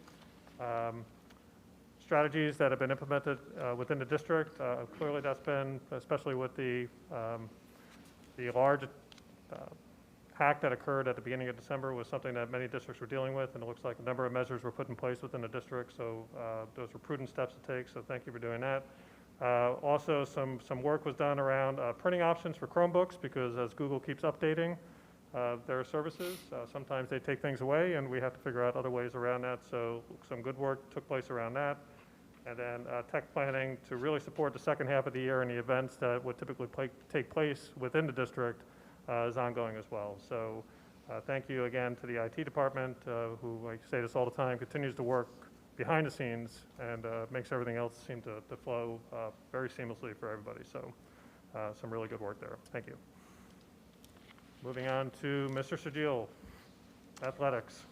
strategies that have been implemented within the district. Clearly that's been, especially with the large hack that occurred at the beginning of December, was something that many districts were dealing with, and it looks like a number of measures were put in place within the district, so those were prudent steps to take, so thank you for doing that. Also, some work was done around printing options for Chromebooks, because as Google keeps updating their services, sometimes they take things away, and we have to figure out other ways around that, so some good work took place around that. And then tech planning to really support the second half of the year and the events that would typically take place within the district is ongoing as well. So thank you again to the IT department, who, like I say this all the time, continues to work behind the scenes and makes everything else seem to flow very seamlessly for everybody. So some really good work there. Thank you. Moving on to Mr. Sergio, athletics.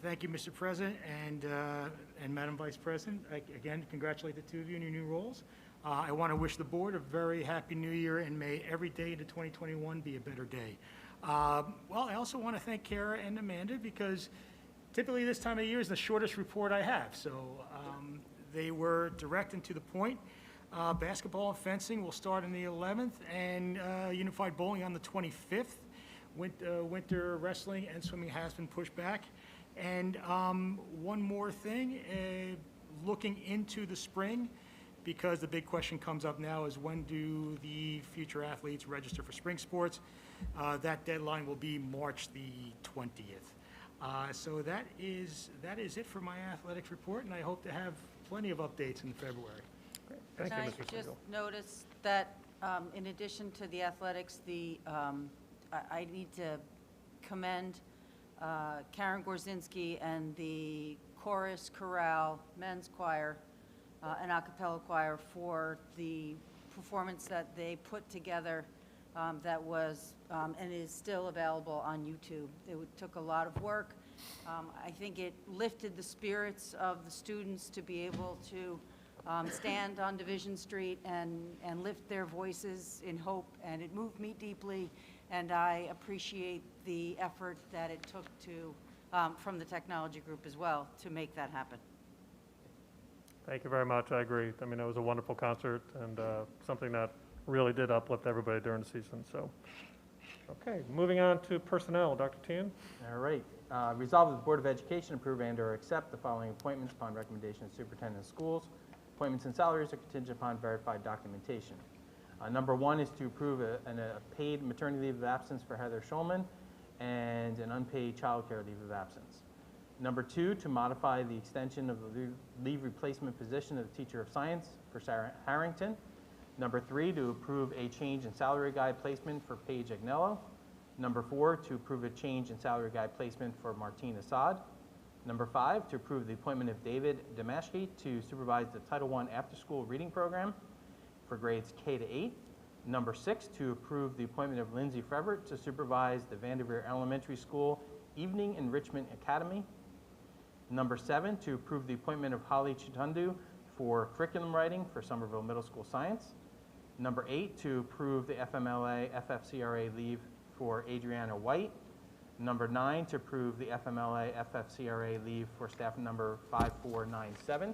Thank you, Mr. President and Madam Vice President. Again, congratulate the two of you in your new roles. I want to wish the board a very happy new year, and may every day into 2021 be a better day. Well, I also want to thank Kara and Amanda, because typically this time of year is the shortest report I have. So they were direct and to the point. Basketball and fencing will start on the 11th, and unified bowling on the 25th. Winter wrestling and swimming has been pushed back. And one more thing, looking into the spring, because the big question comes up now is, when do the future athletes register for spring sports? That deadline will be March the 20th. So that is it for my athletics report, and I hope to have plenty of updates in February. Thank you, Can I Mr. just Sergio. notice that in addition to the athletics, I need to commend Karen Gorzinski and the chorus, chorale, men's choir, and a cappella choir for the performance that they put together that was and is still available on YouTube. It took a lot of work. I think it lifted the spirits of the students to be able to stand on Division Street and lift their voices in hope, and it moved me deeply, and I appreciate the effort that it took to, from the technology group as well, to make that happen. Thank you very much. I agree. I mean, it was a wonderful concert and something that really did uplift everybody during the season. So, okay, moving on to personnel. Dr. Tian? All right. Resolved that the Board of Education approve and/or accept the following appointments upon recommendation of Superintendent of Schools. Appointments and salaries are contingent upon verified documentation. Number one is to approve a paid maternity leave of absence for Heather Schulman and an unpaid child care leave of absence. Number two, to modify the extension of the leave replacement position of the teacher of science for Sarah Harrington. Number three, to approve a change in salary guide placement for Paige Agnello. Number four, to approve a change in salary guide placement for Martine Assad. Number five, to approve the appointment of David Damashki to supervise the Title I after-school reading program for grades K to 8. Number six, to approve the appointment of Lindsay Frevert to supervise the Vanderveer Elementary School Evening Enrichment Academy. Number seven, to approve the appointment of Holly Chitundu for curriculum writing for Somerville Middle School Science. Number eight, to approve the FMLA FFCRA leave for Adriana White. Number nine, to approve the FMLA FFCRA leave for staff number 5497.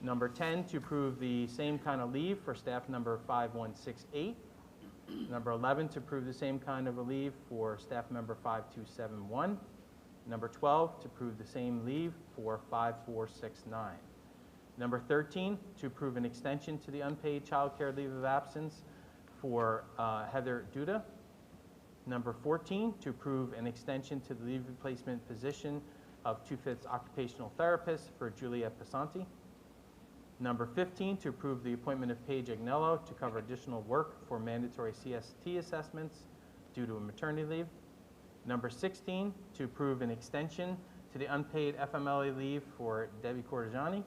Number 10, to approve the same kind of leave for staff number 5168. Number 11, to approve the same kind of a leave for staff member 5271. Number 12, to approve the same leave for 5469. Number 13, to approve an extension to the unpaid child care leave of absence for Heather Duda. Number 14, to approve an extension to the leave replacement position of 2/5 occupational therapist for Juliet Pasanti. Number 15, to approve the appointment of Paige Agnello to cover additional work for mandatory CST assessments due to a maternity leave. Number 16, to approve an extension to the unpaid FMLA leave for Debbie Cordigiani.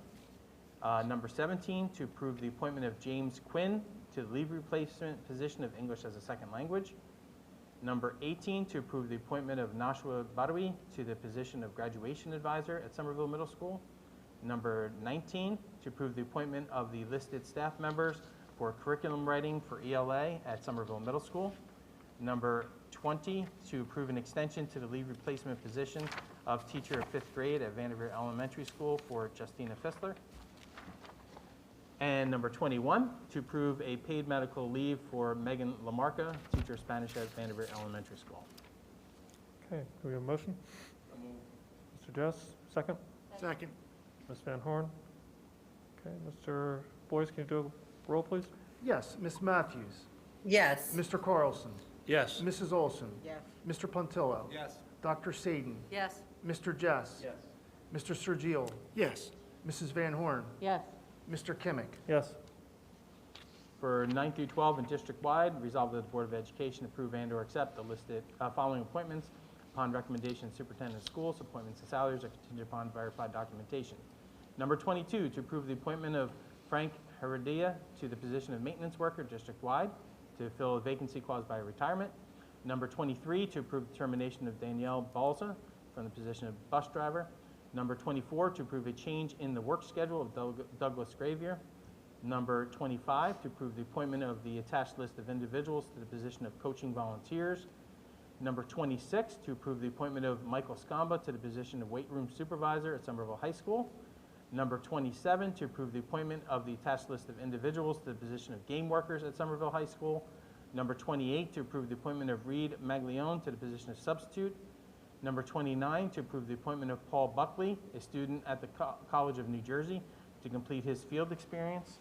Number 17, to approve the appointment of James Quinn to the leave replacement position of English as a second language. Number 18, to approve the appointment of Nashua Badawi to the position of graduation advisor at Somerville Middle School. Number 19, to approve the appointment of the listed staff members for curriculum writing for ELA at Somerville Middle School. Number 20, to approve an extension to the leave replacement position of teacher of 5th grade at Vanderveer Elementary School for Justina Fissler. And number 21, to approve a paid medical leave for Megan Lamarca, teacher of Spanish at Vanderveer Elementary School. Okay, do we have a motion? Mr. Jess, second? Second. Ms. Van Horn? Okay, Mr. Boyce, can you do a roll, please? Yes. Ms. Matthews? Yes. Mr. Carlson? Yes. Mrs. Olson? Yes. Mr. Puntillo? Yes. Dr. Sadin? Yes. Mr. Jess? Yes. Mr. Sergio? Yes. Mrs. Van Horn? Yes. Mr. Kimmick? Yes. For 9 through 12 and district-wide, resolved that the Board of Education approve and/or accept the listed following appointments upon recommendation of Superintendent of Schools. Appointments and salaries are contingent upon verified documentation. Number 22, to approve the appointment of Frank Heredia to the position of maintenance worker district-wide to fill a vacancy caused by retirement. Number 23, to approve the termination of Danielle Balza from the position of bus driver. Number 24, to approve a change in the work schedule of Douglas Gravier. Number 25, to approve the appointment of the attached list of individuals to the position of coaching volunteers. Number 26, to approve the appointment of Michael Scamba to the position of weight room supervisor at Somerville High School. Number 27, to approve the appointment of the attached list of individuals to the position of game workers at Somerville High School. Number 28, to approve the appointment of Reed Maglione to the position of substitute. Number 29, to approve the appointment of Paul Buckley, a student at the College of New Jersey, to complete his field experience.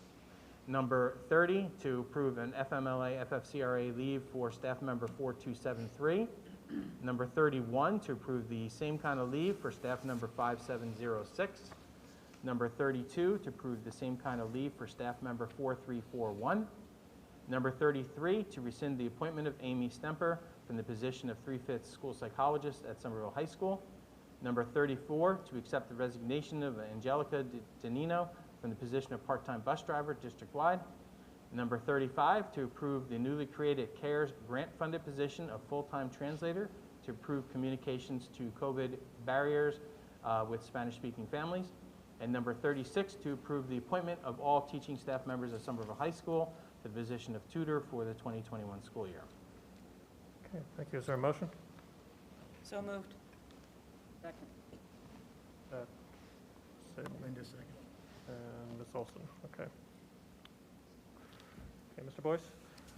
Number 30, to approve an FMLA FFCRA leave for staff member 4273. Number 31, to approve the same kind of leave for staff number 5706. Number 32, to approve the same kind of leave for staff member 4341. Number 33, to rescind the appointment of Amy Stemper from the position of 3/5 school psychologist at Somerville High School. Number 34, to accept the resignation of Angelica Danino from the position of part-time bus driver district-wide. Number 35, to approve the newly created CARES grant-funded position of full-time translator to improve communications to COVID barriers with Spanish-speaking families. And number 36, to approve the appointment of all teaching staff members at Somerville High School to the position of tutor for the 2021 school year. Okay, thank you. Is there a motion? So moved. Second. Linda, second. And Ms. Olson, okay. Okay, Mr. Boyce?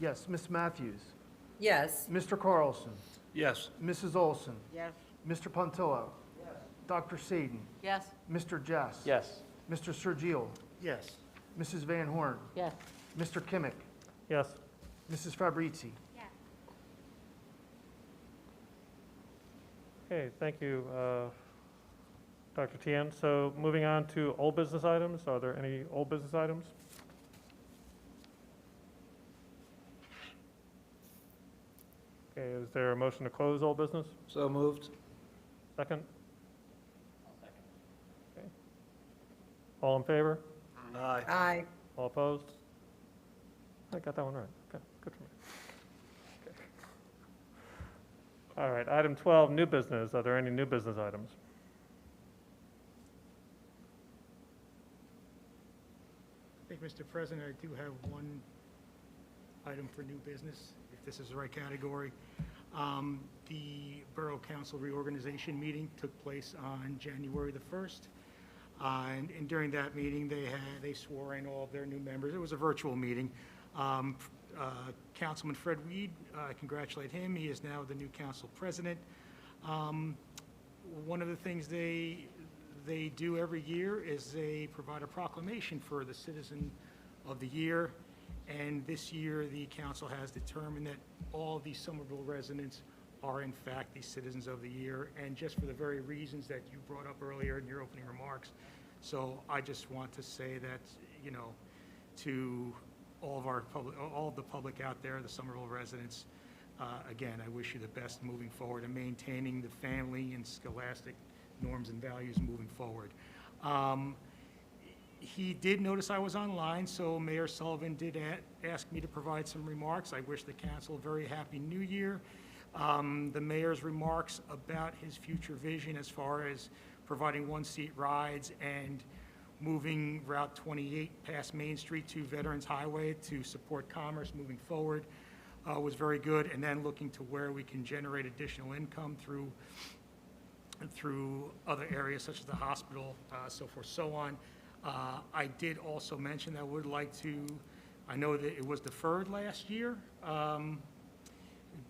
Yes. Ms. Matthews? Yes. Mr. Carlson? Yes. Mrs. Olson? Yes. Mr. Pontillo? Dr. Sadin? Yes. Mr. Jess? Yes. Mr. Sergio? Yes. Mrs. Van Horn? Yes. Mr. Kimmick? Yes. Mrs. Fabrizi? Yes. Okay, thank you, Dr. Tian. So moving on to old business items. Are there any old business items? Okay, is there a motion to close old business? So moved. Second? Okay. All in favor? Aye. Aye. All opposed? I got that one right. Okay, good for me. Okay. All right, item 12, new business. Are there any new business items? I think, Mr. President, I do have one item for new business, if this is the right category. The Borough Council reorganization meeting took place on January the 1st. And during that meeting, they swore in all of their new members. It was a virtual meeting. Councilman Fred Weed, I congratulate him. He is now the new council president. One of the things they do every year is they provide a proclamation for the Citizen of the Year. And this year, the council has determined that all of these Somerville residents are in fact the Citizens of the Year, and just for the very reasons that you brought up earlier in your opening remarks. So I just want to say that, you know, to all of the public out there, the Somerville residents, again, I wish you the best moving forward and maintaining the family and scholastic norms and values moving forward. He did notice I was online, so Mayor Sullivan did ask me to provide some remarks. I wish the council a very happy new year. The mayor's remarks about his future vision as far as providing one-seat rides and moving Route 28 past Main Street to Veterans Highway to support commerce moving forward was very good, and then looking to where we can generate additional income through other areas such as the hospital, so forth, so on. I did also mention that I would like to, I know that it was deferred last year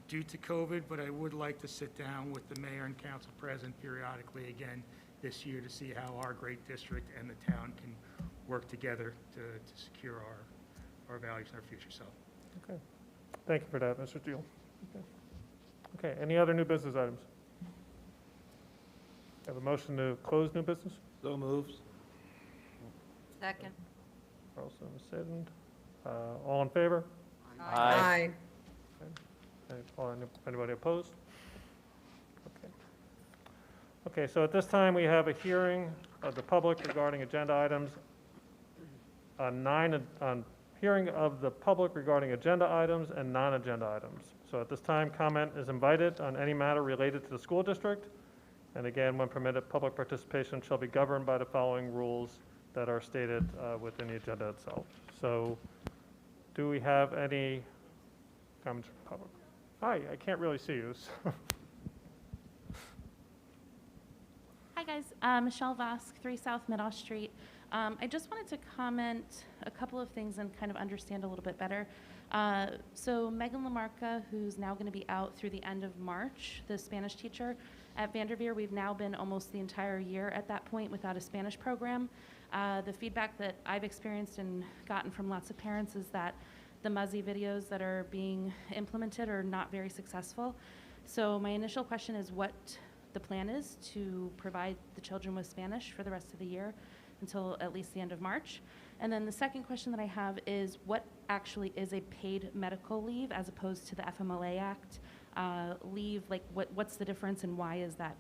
due to COVID, but I would like to sit down with the mayor and council president periodically again this year to see how our great district and the town can work together to secure our values and our future. So, Okay. Thank you for that, Mr. Steele. Okay, any other new business items? Have a motion to close new business? So moved. Second. Carlson, Sadin. All in favor? Aye. Anybody opposed? Okay. Okay, so at this time, we have a hearing of the public regarding agenda items. Hearing of the public regarding agenda items and non-agenda items. So at this time, comment is invited on any matter related to the school district. And again, when permitted, public participation shall be governed by the following rules that are stated within the agenda itself. So do we have any comments from the public? Hi, I can't really see you. So. Hi guys, Michelle Vosk, 3 South Meadow Street. I just wanted to comment a couple of things and kind of understand a little bit better. So Megan Lamarca, who's now going to be out through the end of March, the Spanish teacher at Vanderveer, we've now been almost the entire year at that point without a Spanish program. The feedback that I've experienced and gotten from lots of parents is that the Muzzy videos that are being implemented are not very successful. So my initial question is what the plan is to provide the children with Spanish for the rest of the year until at least the end of March. And then the second question that I have is what actually is a paid medical leave as opposed to the FMLA Act leave? Like what's the difference and why is that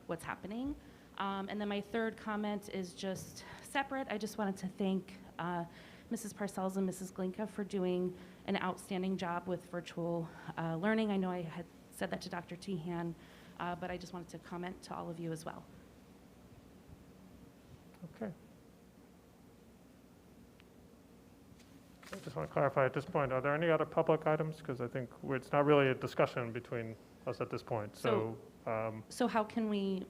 what's happening? And then my third comment is just separate. I just wanted to thank Mrs. Parcells and Mrs. Glinka for doing an outstanding job with virtual learning. I know I had said that to Dr. Tehan, but I just wanted to comment to all of you as well. Okay. I just want to clarify at this point, are there any other public items? Because I think it's not really a discussion between us at this point. So So how can we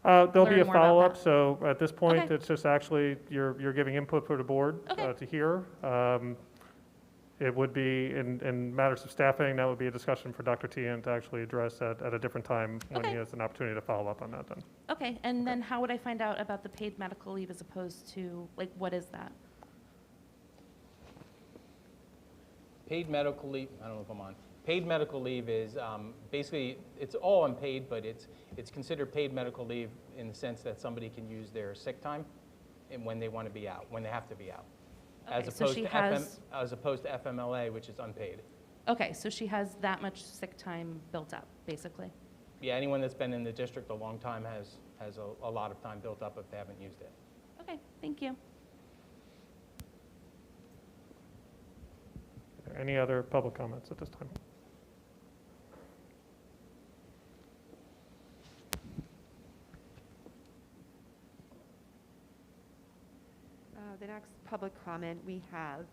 There'll be learn a more about follow-up, that? so at this point, Okay. it's just actually, you're giving input for the board Okay. to hear. It would be, in matters of staffing, that would be a discussion for Dr. Tian to actually address at a different time when he Okay. has an opportunity to follow up on that then. Okay, and then how would I find out about the paid medical leave as opposed to, like, what is that? Paid medical leave, I don't know if I'm on. Paid medical leave is basically, it's all unpaid, but it's considered paid medical leave in the sense that somebody can use their sick time and when they want to be out, when they have to be out. Okay, so she has- As opposed to FMLA, which is unpaid. Okay, so she has that much sick time built up, basically. Yeah, anyone that's been in the district a long time has a lot of time built up if they haven't used it. Okay, thank you. Are there any other public comments at this time? The next public comment we have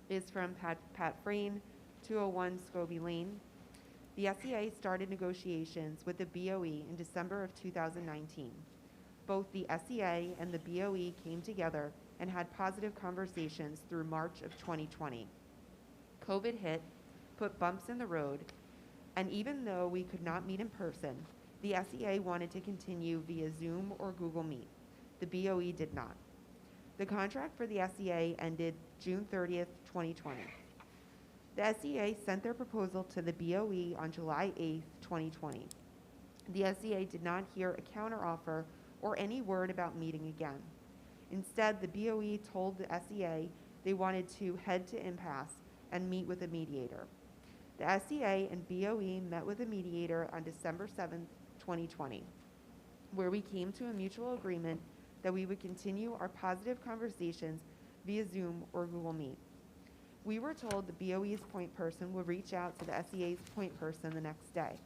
is from Pat Frayne, 201 Scobie Lane. The SEA started negotiations with the BOE in December of 2019. Both the SEA and the BOE came together and had positive conversations through March of 2020. COVID hit, put bumps in the road, and even though we could not meet in person, the SEA wanted to continue via Zoom or Google Meet. The BOE did not. The contract for the SEA ended June 30th, 2020. The SEA sent their proposal to the BOE on July 8th, 2020. The SEA did not hear a counteroffer or any word about meeting again. Instead, the BOE told the SEA they wanted to head to impasse and meet with a mediator. The SEA and BOE met with a mediator on December 7th, 2020, where we came to a mutual agreement that we would continue our positive conversations via Zoom or Google Meet. We were told the BOE's point person would reach out to the SEA's point person the next day.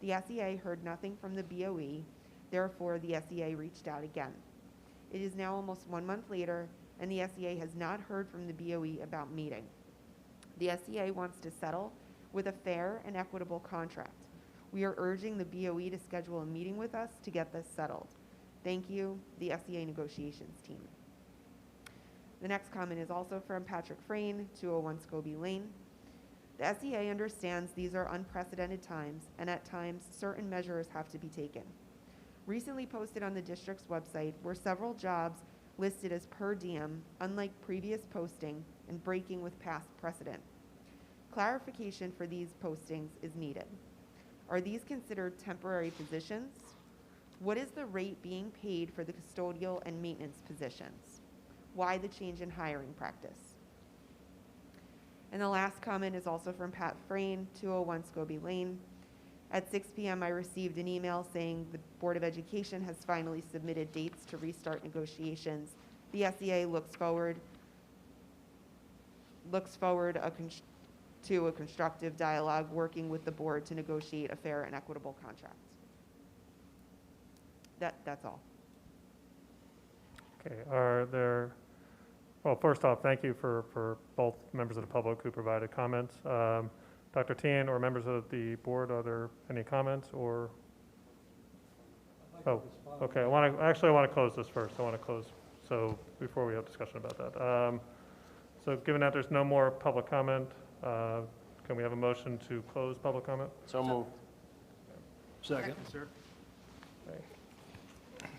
The SEA heard nothing from the BOE, therefore the SEA reached out again. It is now almost 1 month later, and the SEA has not heard from the BOE about meeting. The SEA wants to settle with a fair and equitable contract. We are urging the BOE to schedule a meeting with us to get this settled. Thank you, the SEA negotiations team. The next comment is also from Patrick Frayne, 201 Scobie Lane. The SEA understands these are unprecedented times, and at times, certain measures have to be taken. Recently posted on the district's website were several jobs listed as per diem, unlike previous posting and breaking with past precedent. Clarification for these postings is needed. Are these considered temporary positions? What is the rate being paid for the custodial and maintenance positions? Why the change in hiring practice? And the last comment is also from Pat Frayne, 201 Scobie Lane. At 6 p.m. I received an email saying the Board of Education has finally submitted dates to restart negotiations. The SEA looks forward to a constructive dialogue working with the board to negotiate a fair and equitable contract. That's all. Okay, well, first off, thank you for both members of the public who provided comments. Dr. Tian or members of the board, are there any comments or? Oh, okay, I want to close this first. So before we have discussion about that. So given that there's no more public comment, can we have a motion to close public comment? So moved. Second. Sir? Okay.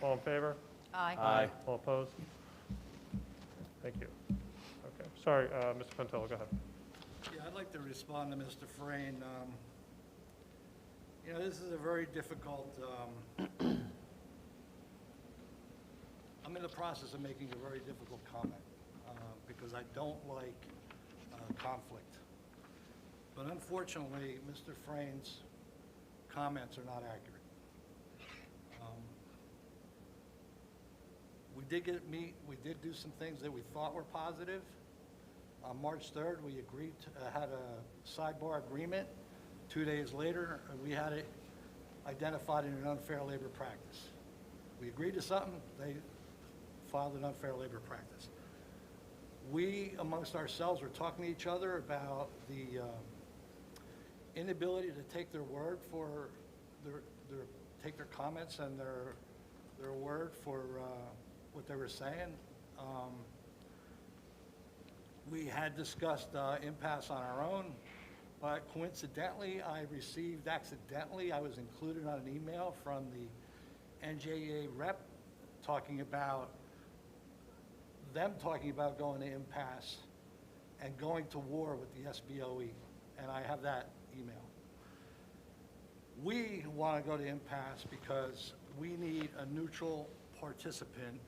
All in favor? Aye. All opposed? Thank you. Okay, sorry, Mr. Pentello, go ahead. Yeah, I'd like to respond to Mr. Frayne. This is a very difficult, I'm in the process of making a very difficult comment because I don't like conflict. But unfortunately, Mr. Frayne's comments are not accurate. We did do some things that we thought were positive. On March 3rd, we agreed to, had a sidebar agreement. 2 days later, we had it identified in an unfair labor practice. We agreed to something, they filed an unfair labor practice. We, amongst ourselves, were talking to each other about the inability to take their word for their take their comments and their word for what they were saying. We had discussed impasse on our own, but coincidentally, I was included on an email from the NJEA rep talking about going to impasse and going to war with the SBOE, and I have that email. We want to go to impasse because we need a neutral participant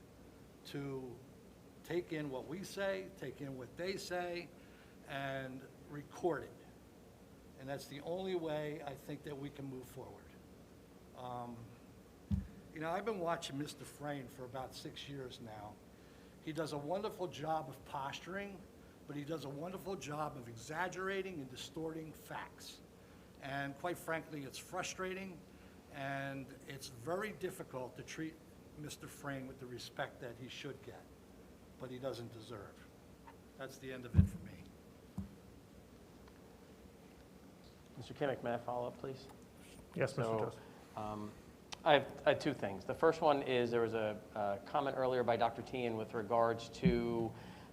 to take in what we say, take in what they say, and record it. And that's the only way I think that we can move forward. You know, I've been watching Mr. Frayne for about 6 years now. He does a wonderful job of posturing, but he does a wonderful job of exaggerating and distorting facts. And quite frankly, it's frustrating, and it's very difficult to treat Mr. Frayne with the respect that he should get, but he doesn't deserve. That's the end of it for me. Mr. Kimmick, may I follow up, please? Yes, Mr. Joseph. I have two things. The first one is there was a comment earlier by Dr. Tien with regards to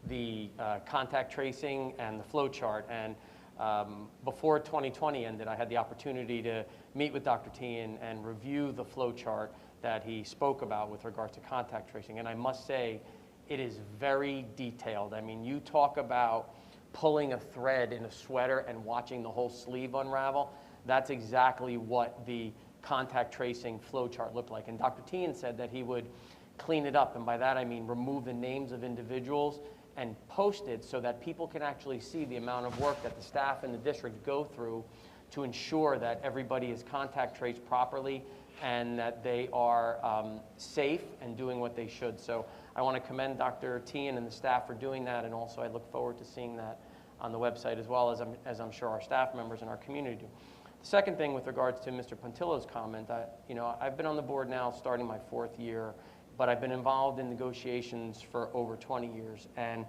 the contact tracing and the flow chart. And before 2020 ended, I had the opportunity to meet with Dr. Tien and review the flow chart that he spoke about with regards to contact tracing. And I must say, it is very detailed. I mean, you talk about pulling a thread in a sweater and watching the whole sleeve unravel. That's exactly what the contact tracing flow chart looked like. And Dr. Tien said that he would clean it up. And by that, I mean remove the names of individuals and post it so that people can actually see the amount of work that the staff in the district go through to ensure that everybody is contact traced properly and that they are safe and doing what they should. So I want to commend Dr. Tien and the staff for doing that, and also I look forward to seeing that on the website as well as I'm sure our staff members in our community do. The second thing with regards to Mr. Puntillo's comment, I've been on the board now starting my 4th year, but I've been involved in negotiations for over 20 years. And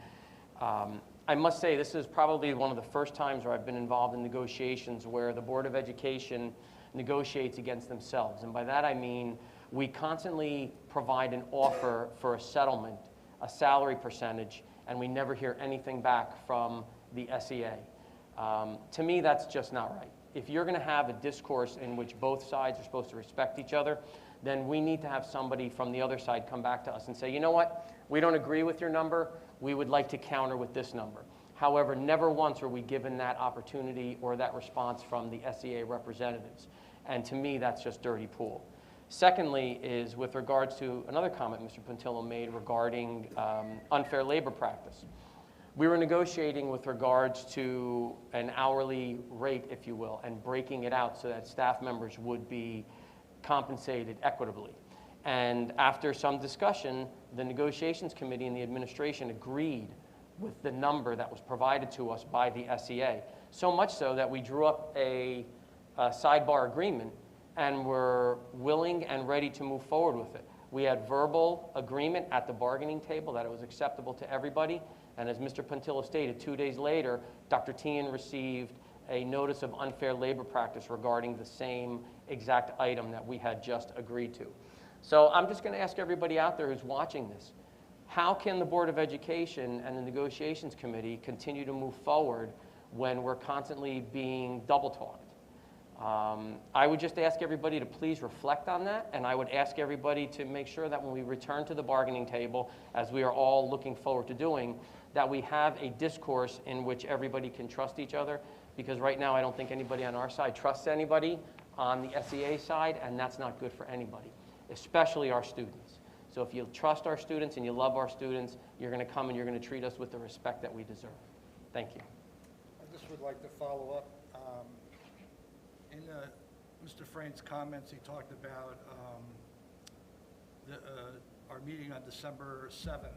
I must say this is probably one of the first times where I've been involved in negotiations where the Board of Education negotiates against themselves. And by that I mean we constantly provide an offer for a settlement, a salary percentage, and we never hear anything back from the SEA. To me, that's just not right. If you're going to have a discourse in which both sides are supposed to respect each other, then we need to have somebody from the other side come back to us and say, you know what, we don't agree with your number, we would like to counter with this number. However, never once are we given that opportunity or that response from the SEA representatives. And to me, that's just dirty pool. Secondly is with regards to another comment Mr. Puntillo made regarding unfair labor practice. We were negotiating with regards to an hourly rate, if you will, and breaking it out so that staff members would be compensated equitably. And after some discussion, the negotiations committee and the administration agreed with the number that was provided to us by the SEA. So much so that we drew up a sidebar agreement and were willing and ready to move forward with it. We had verbal agreement at the bargaining table that it was acceptable to everybody. And as Mr. Puntillo stated, 2 days later, Dr. Tien received a notice of unfair labor practice regarding the same exact item that we had just agreed to. So I'm just going to ask everybody out there who's watching this, how can the Board of Education and the Negotiations Committee continue to move forward when we're constantly being double-talked? I would just ask everybody to please reflect on that, and I would ask everybody to make sure that when we return to the bargaining table, as we are all looking forward to doing, that we have a discourse in which everybody can trust each other, because right now I don't think anybody on our side trusts anybody on the SEA side, and that's not good for anybody, especially our students. So if you trust our students and you love our students, you're going to come and you're going to treat us with the respect that we deserve. Thank you. I just would like to follow up. In Mr. Frayne's comments, he talked about our meeting on December 7th.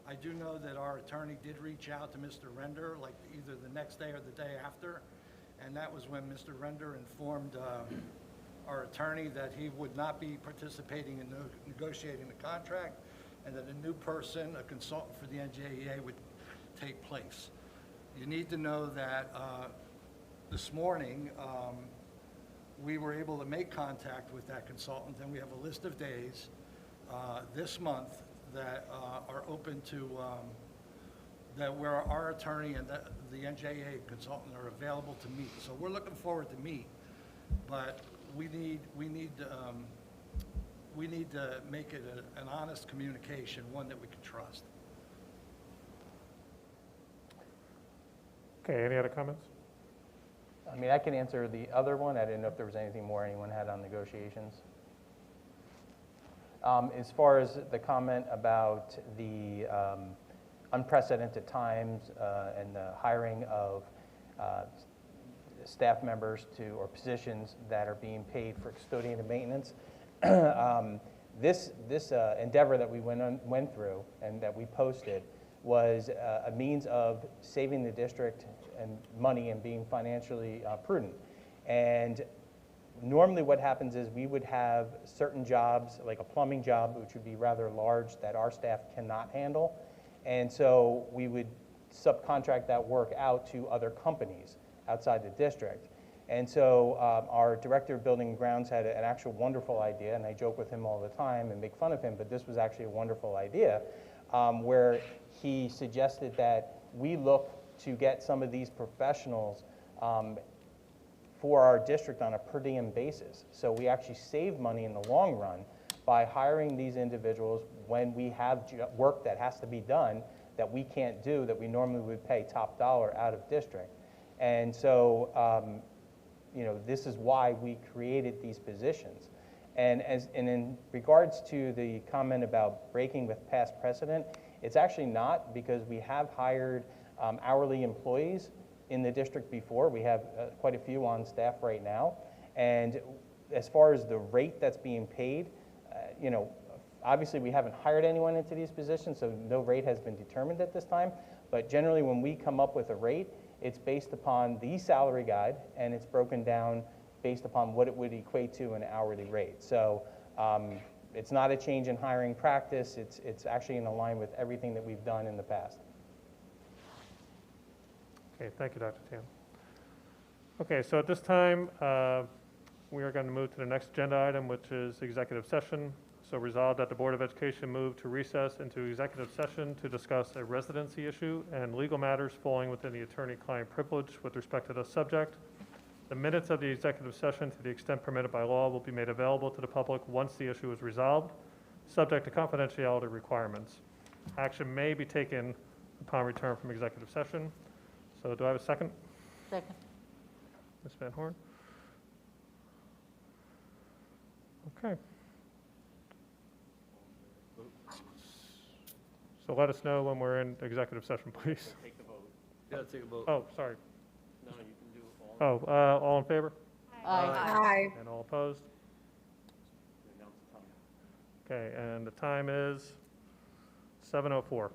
I do know that our attorney did reach out to Mr. Render, like either the next day or the day after, and that was when Mr. Render informed our attorney that he would not be participating in negotiating the contract, and that a new person, a consultant for the NJEA, would take place. You need to know that this morning, we were able to make contact with that consultant, and we have a list of days this month that are open to, that where our attorney and the NJA consultant are available to meet. So we're looking forward to meet, but we need to make it an honest communication, one that we can trust. Okay, any other comments? I mean, I can answer the other one. I didn't know if there was anything more anyone had on negotiations. As far as the comment about the unprecedented times and the hiring of staff members to, or positions that are being paid for custodian and maintenance, this endeavor that we went through and that we posted was a means of saving the district and money and being financially prudent. And normally what happens is we would have certain jobs, like a plumbing job, which would be rather large, that our staff cannot handle. And so we would subcontract that work out to other companies outside the district. And so our director of building and grounds had an actual wonderful idea, and I joke with him all the time and make fun of him, but this was actually a wonderful idea, where he suggested that we look to get some of these professionals for our district on a per diem basis. So we actually save money in the long run by hiring these individuals when we have work that has to be done that we can't do, that we normally would pay top dollar out of district. And so, you know, this is why we created these positions. And in regards to the comment about breaking with past precedent, it's actually not, because we have hired hourly employees in the district before. We have quite a few on staff right now. And as far as the rate that's being paid, you know, obviously we haven't hired anyone into these positions, so no rate has been determined at this time. But generally when we come up with a rate, it's based upon the salary guide, and it's broken down based upon what it would equate to an hourly rate. So it's not a change in hiring practice. It's actually in line with everything that we've done in the past. Okay, thank you, Dr. Tan. Okay, so at this time, we are going to move to the next agenda item, which is executive session. So resolved that the Board of Education move to recess into executive session to discuss a residency issue and legal matters falling within the attorney-client privilege with respect to the subject. The minutes of the executive session, to the extent permitted by law, will be made available to the public once the issue is resolved, subject to confidentiality requirements. Action may be taken upon return from executive session. So do I have a second? Second. Ms. Van Horn? Okay. So let us know when we're in executive session, please. Take the vote. Yeah, take a vote. Oh, sorry. No, you can do all. Oh, all in favor? Aye. And all opposed? Okay, and the time is 7:04.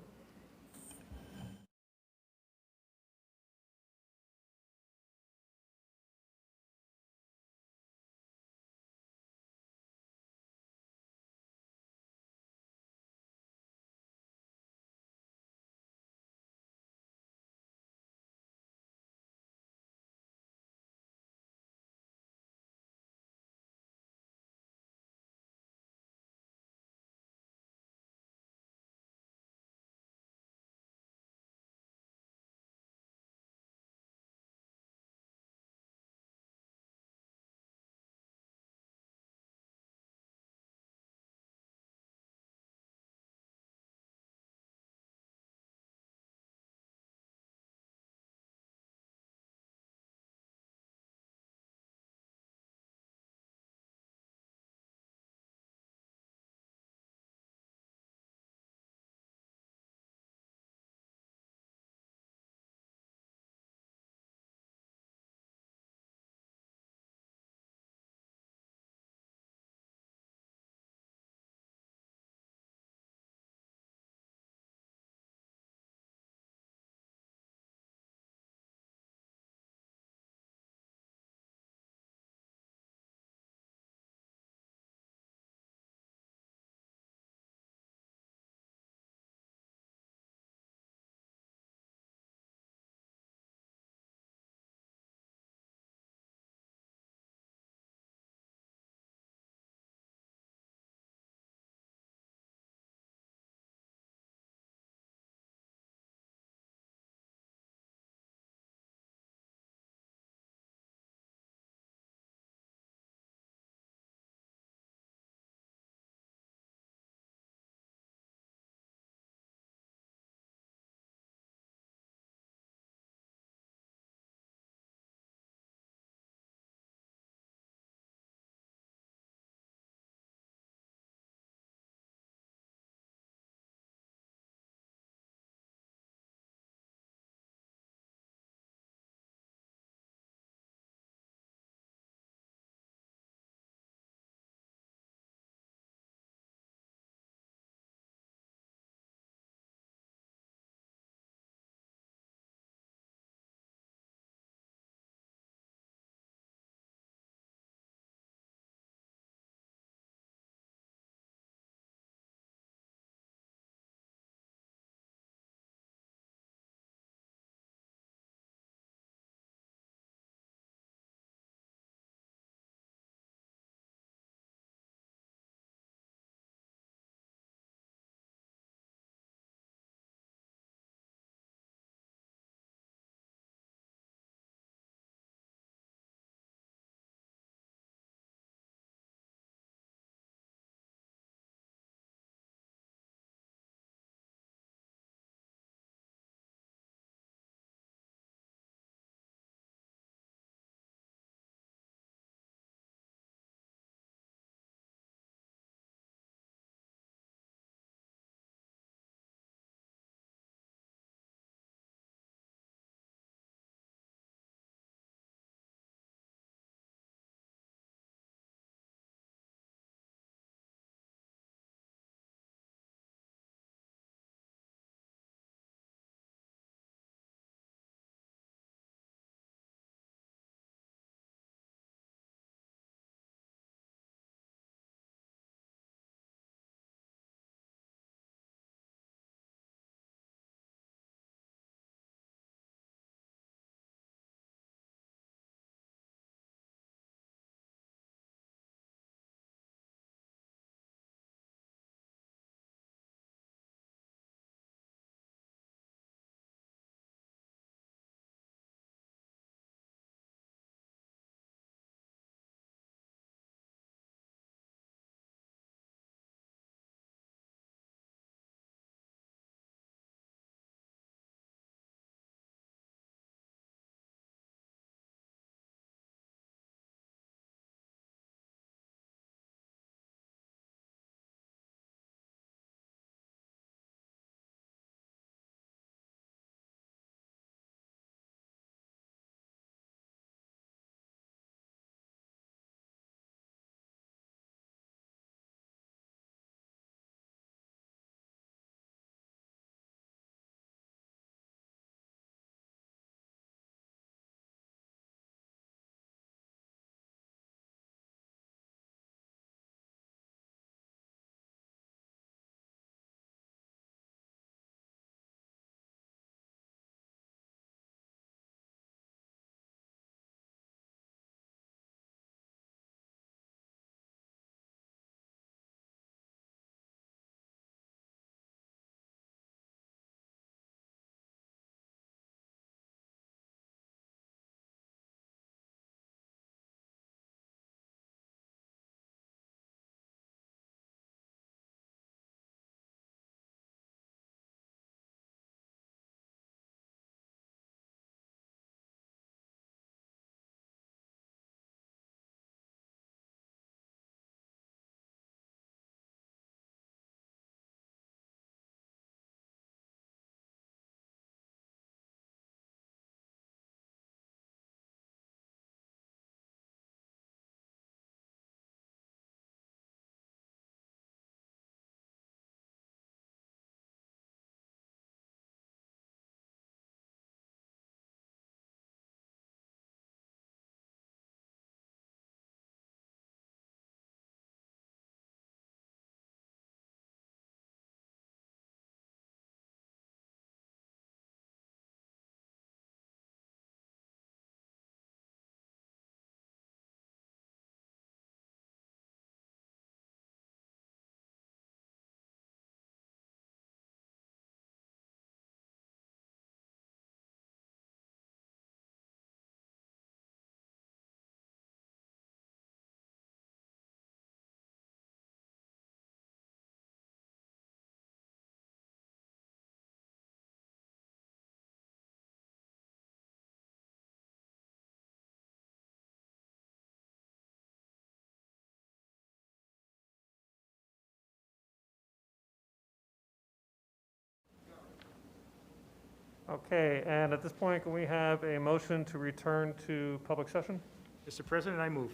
Okay, and at this point, can we have a motion to return to public session? Mr. President, I move.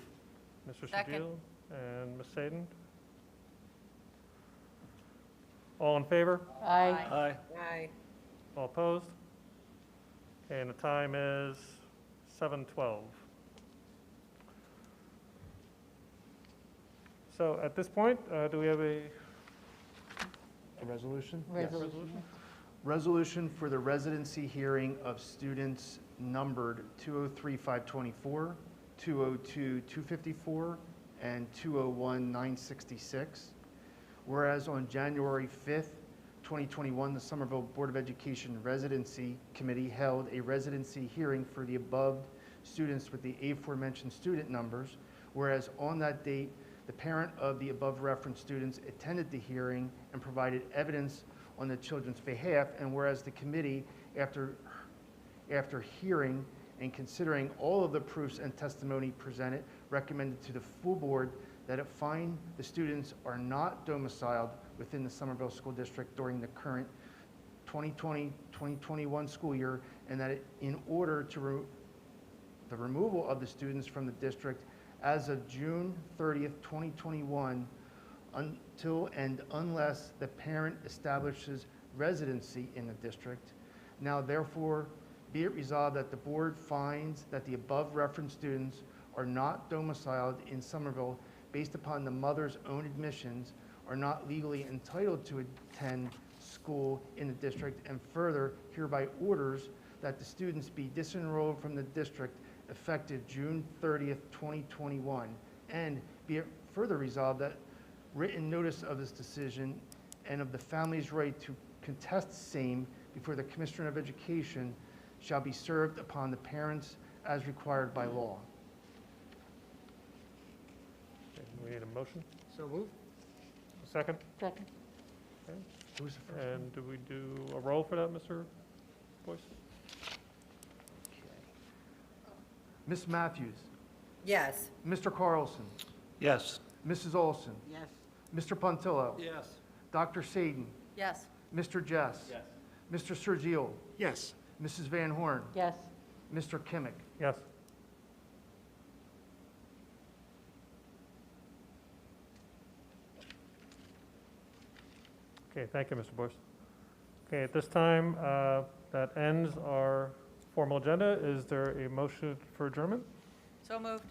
Mr. Second. Sadil and Ms. Saden? All in favor? Aye. Aye. Aye. All opposed? Okay, and the time is 7:12. So at this point, do we have a resolution? Resolution. Resolution for the residency hearing of students numbered 203-524, 202-254, and 201-966. Whereas on January 5th, 2021, the Somerville Board of Education Residency Committee held a residency hearing for the above students with the aforementioned student numbers. Whereas on that date, the parent of the above referenced students attended the hearing and provided evidence on the children's behalf. And whereas the committee, after hearing and considering all of the proofs and testimony presented, recommended to the full board that it find the students are not domiciled within the Somerville School District during the current 2020-2021 school year, and that in order to the removal of the students from the district as of June 30th, 2021, until and unless the parent establishes residency in the district. Now therefore, be it resolved that the board finds that the above referenced students are not domiciled in Somerville based upon the mother's own admissions, are not legally entitled to attend school in the district, and further hereby orders that the students be disenrolled from the district effective June 30th, 2021. And be it further resolved that written notice of this decision and of the family's right to contest same before the Commissioner of Education shall be served upon the parents as required by law. Okay, we need a motion? So moved. A second? Second. Okay. Who was the first one? And do we do a roll for that, Mr. Boyce? Ms. Matthews, Yes. Mr. Carlson, Yes. Mrs. Olson, Yes. Mr. Pontillo, Yes. Dr. Saden, Yes. Mr. Jess, Yes. Mr. Sergio, Yes. Mrs. Van Horn, Yes. Mr. Kimmick. Yes. Okay, thank you, Mr. Boyce. Okay, at this time, that ends our formal agenda. Is there a motion for adjournment? So moved.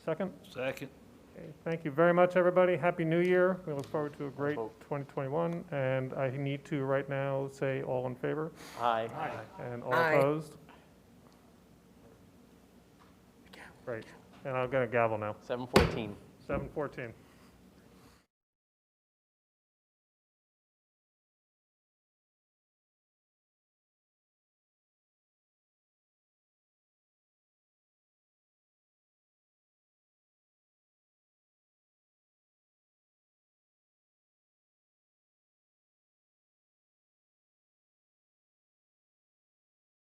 Second? Second. Okay, thank you very much, everybody. Happy New Year. We look forward to a great Vote. 2021. And I need to right now say all in favor Aye. and all Aye. opposed. Great. And I'll get a gavel now. 7:14. 7:14.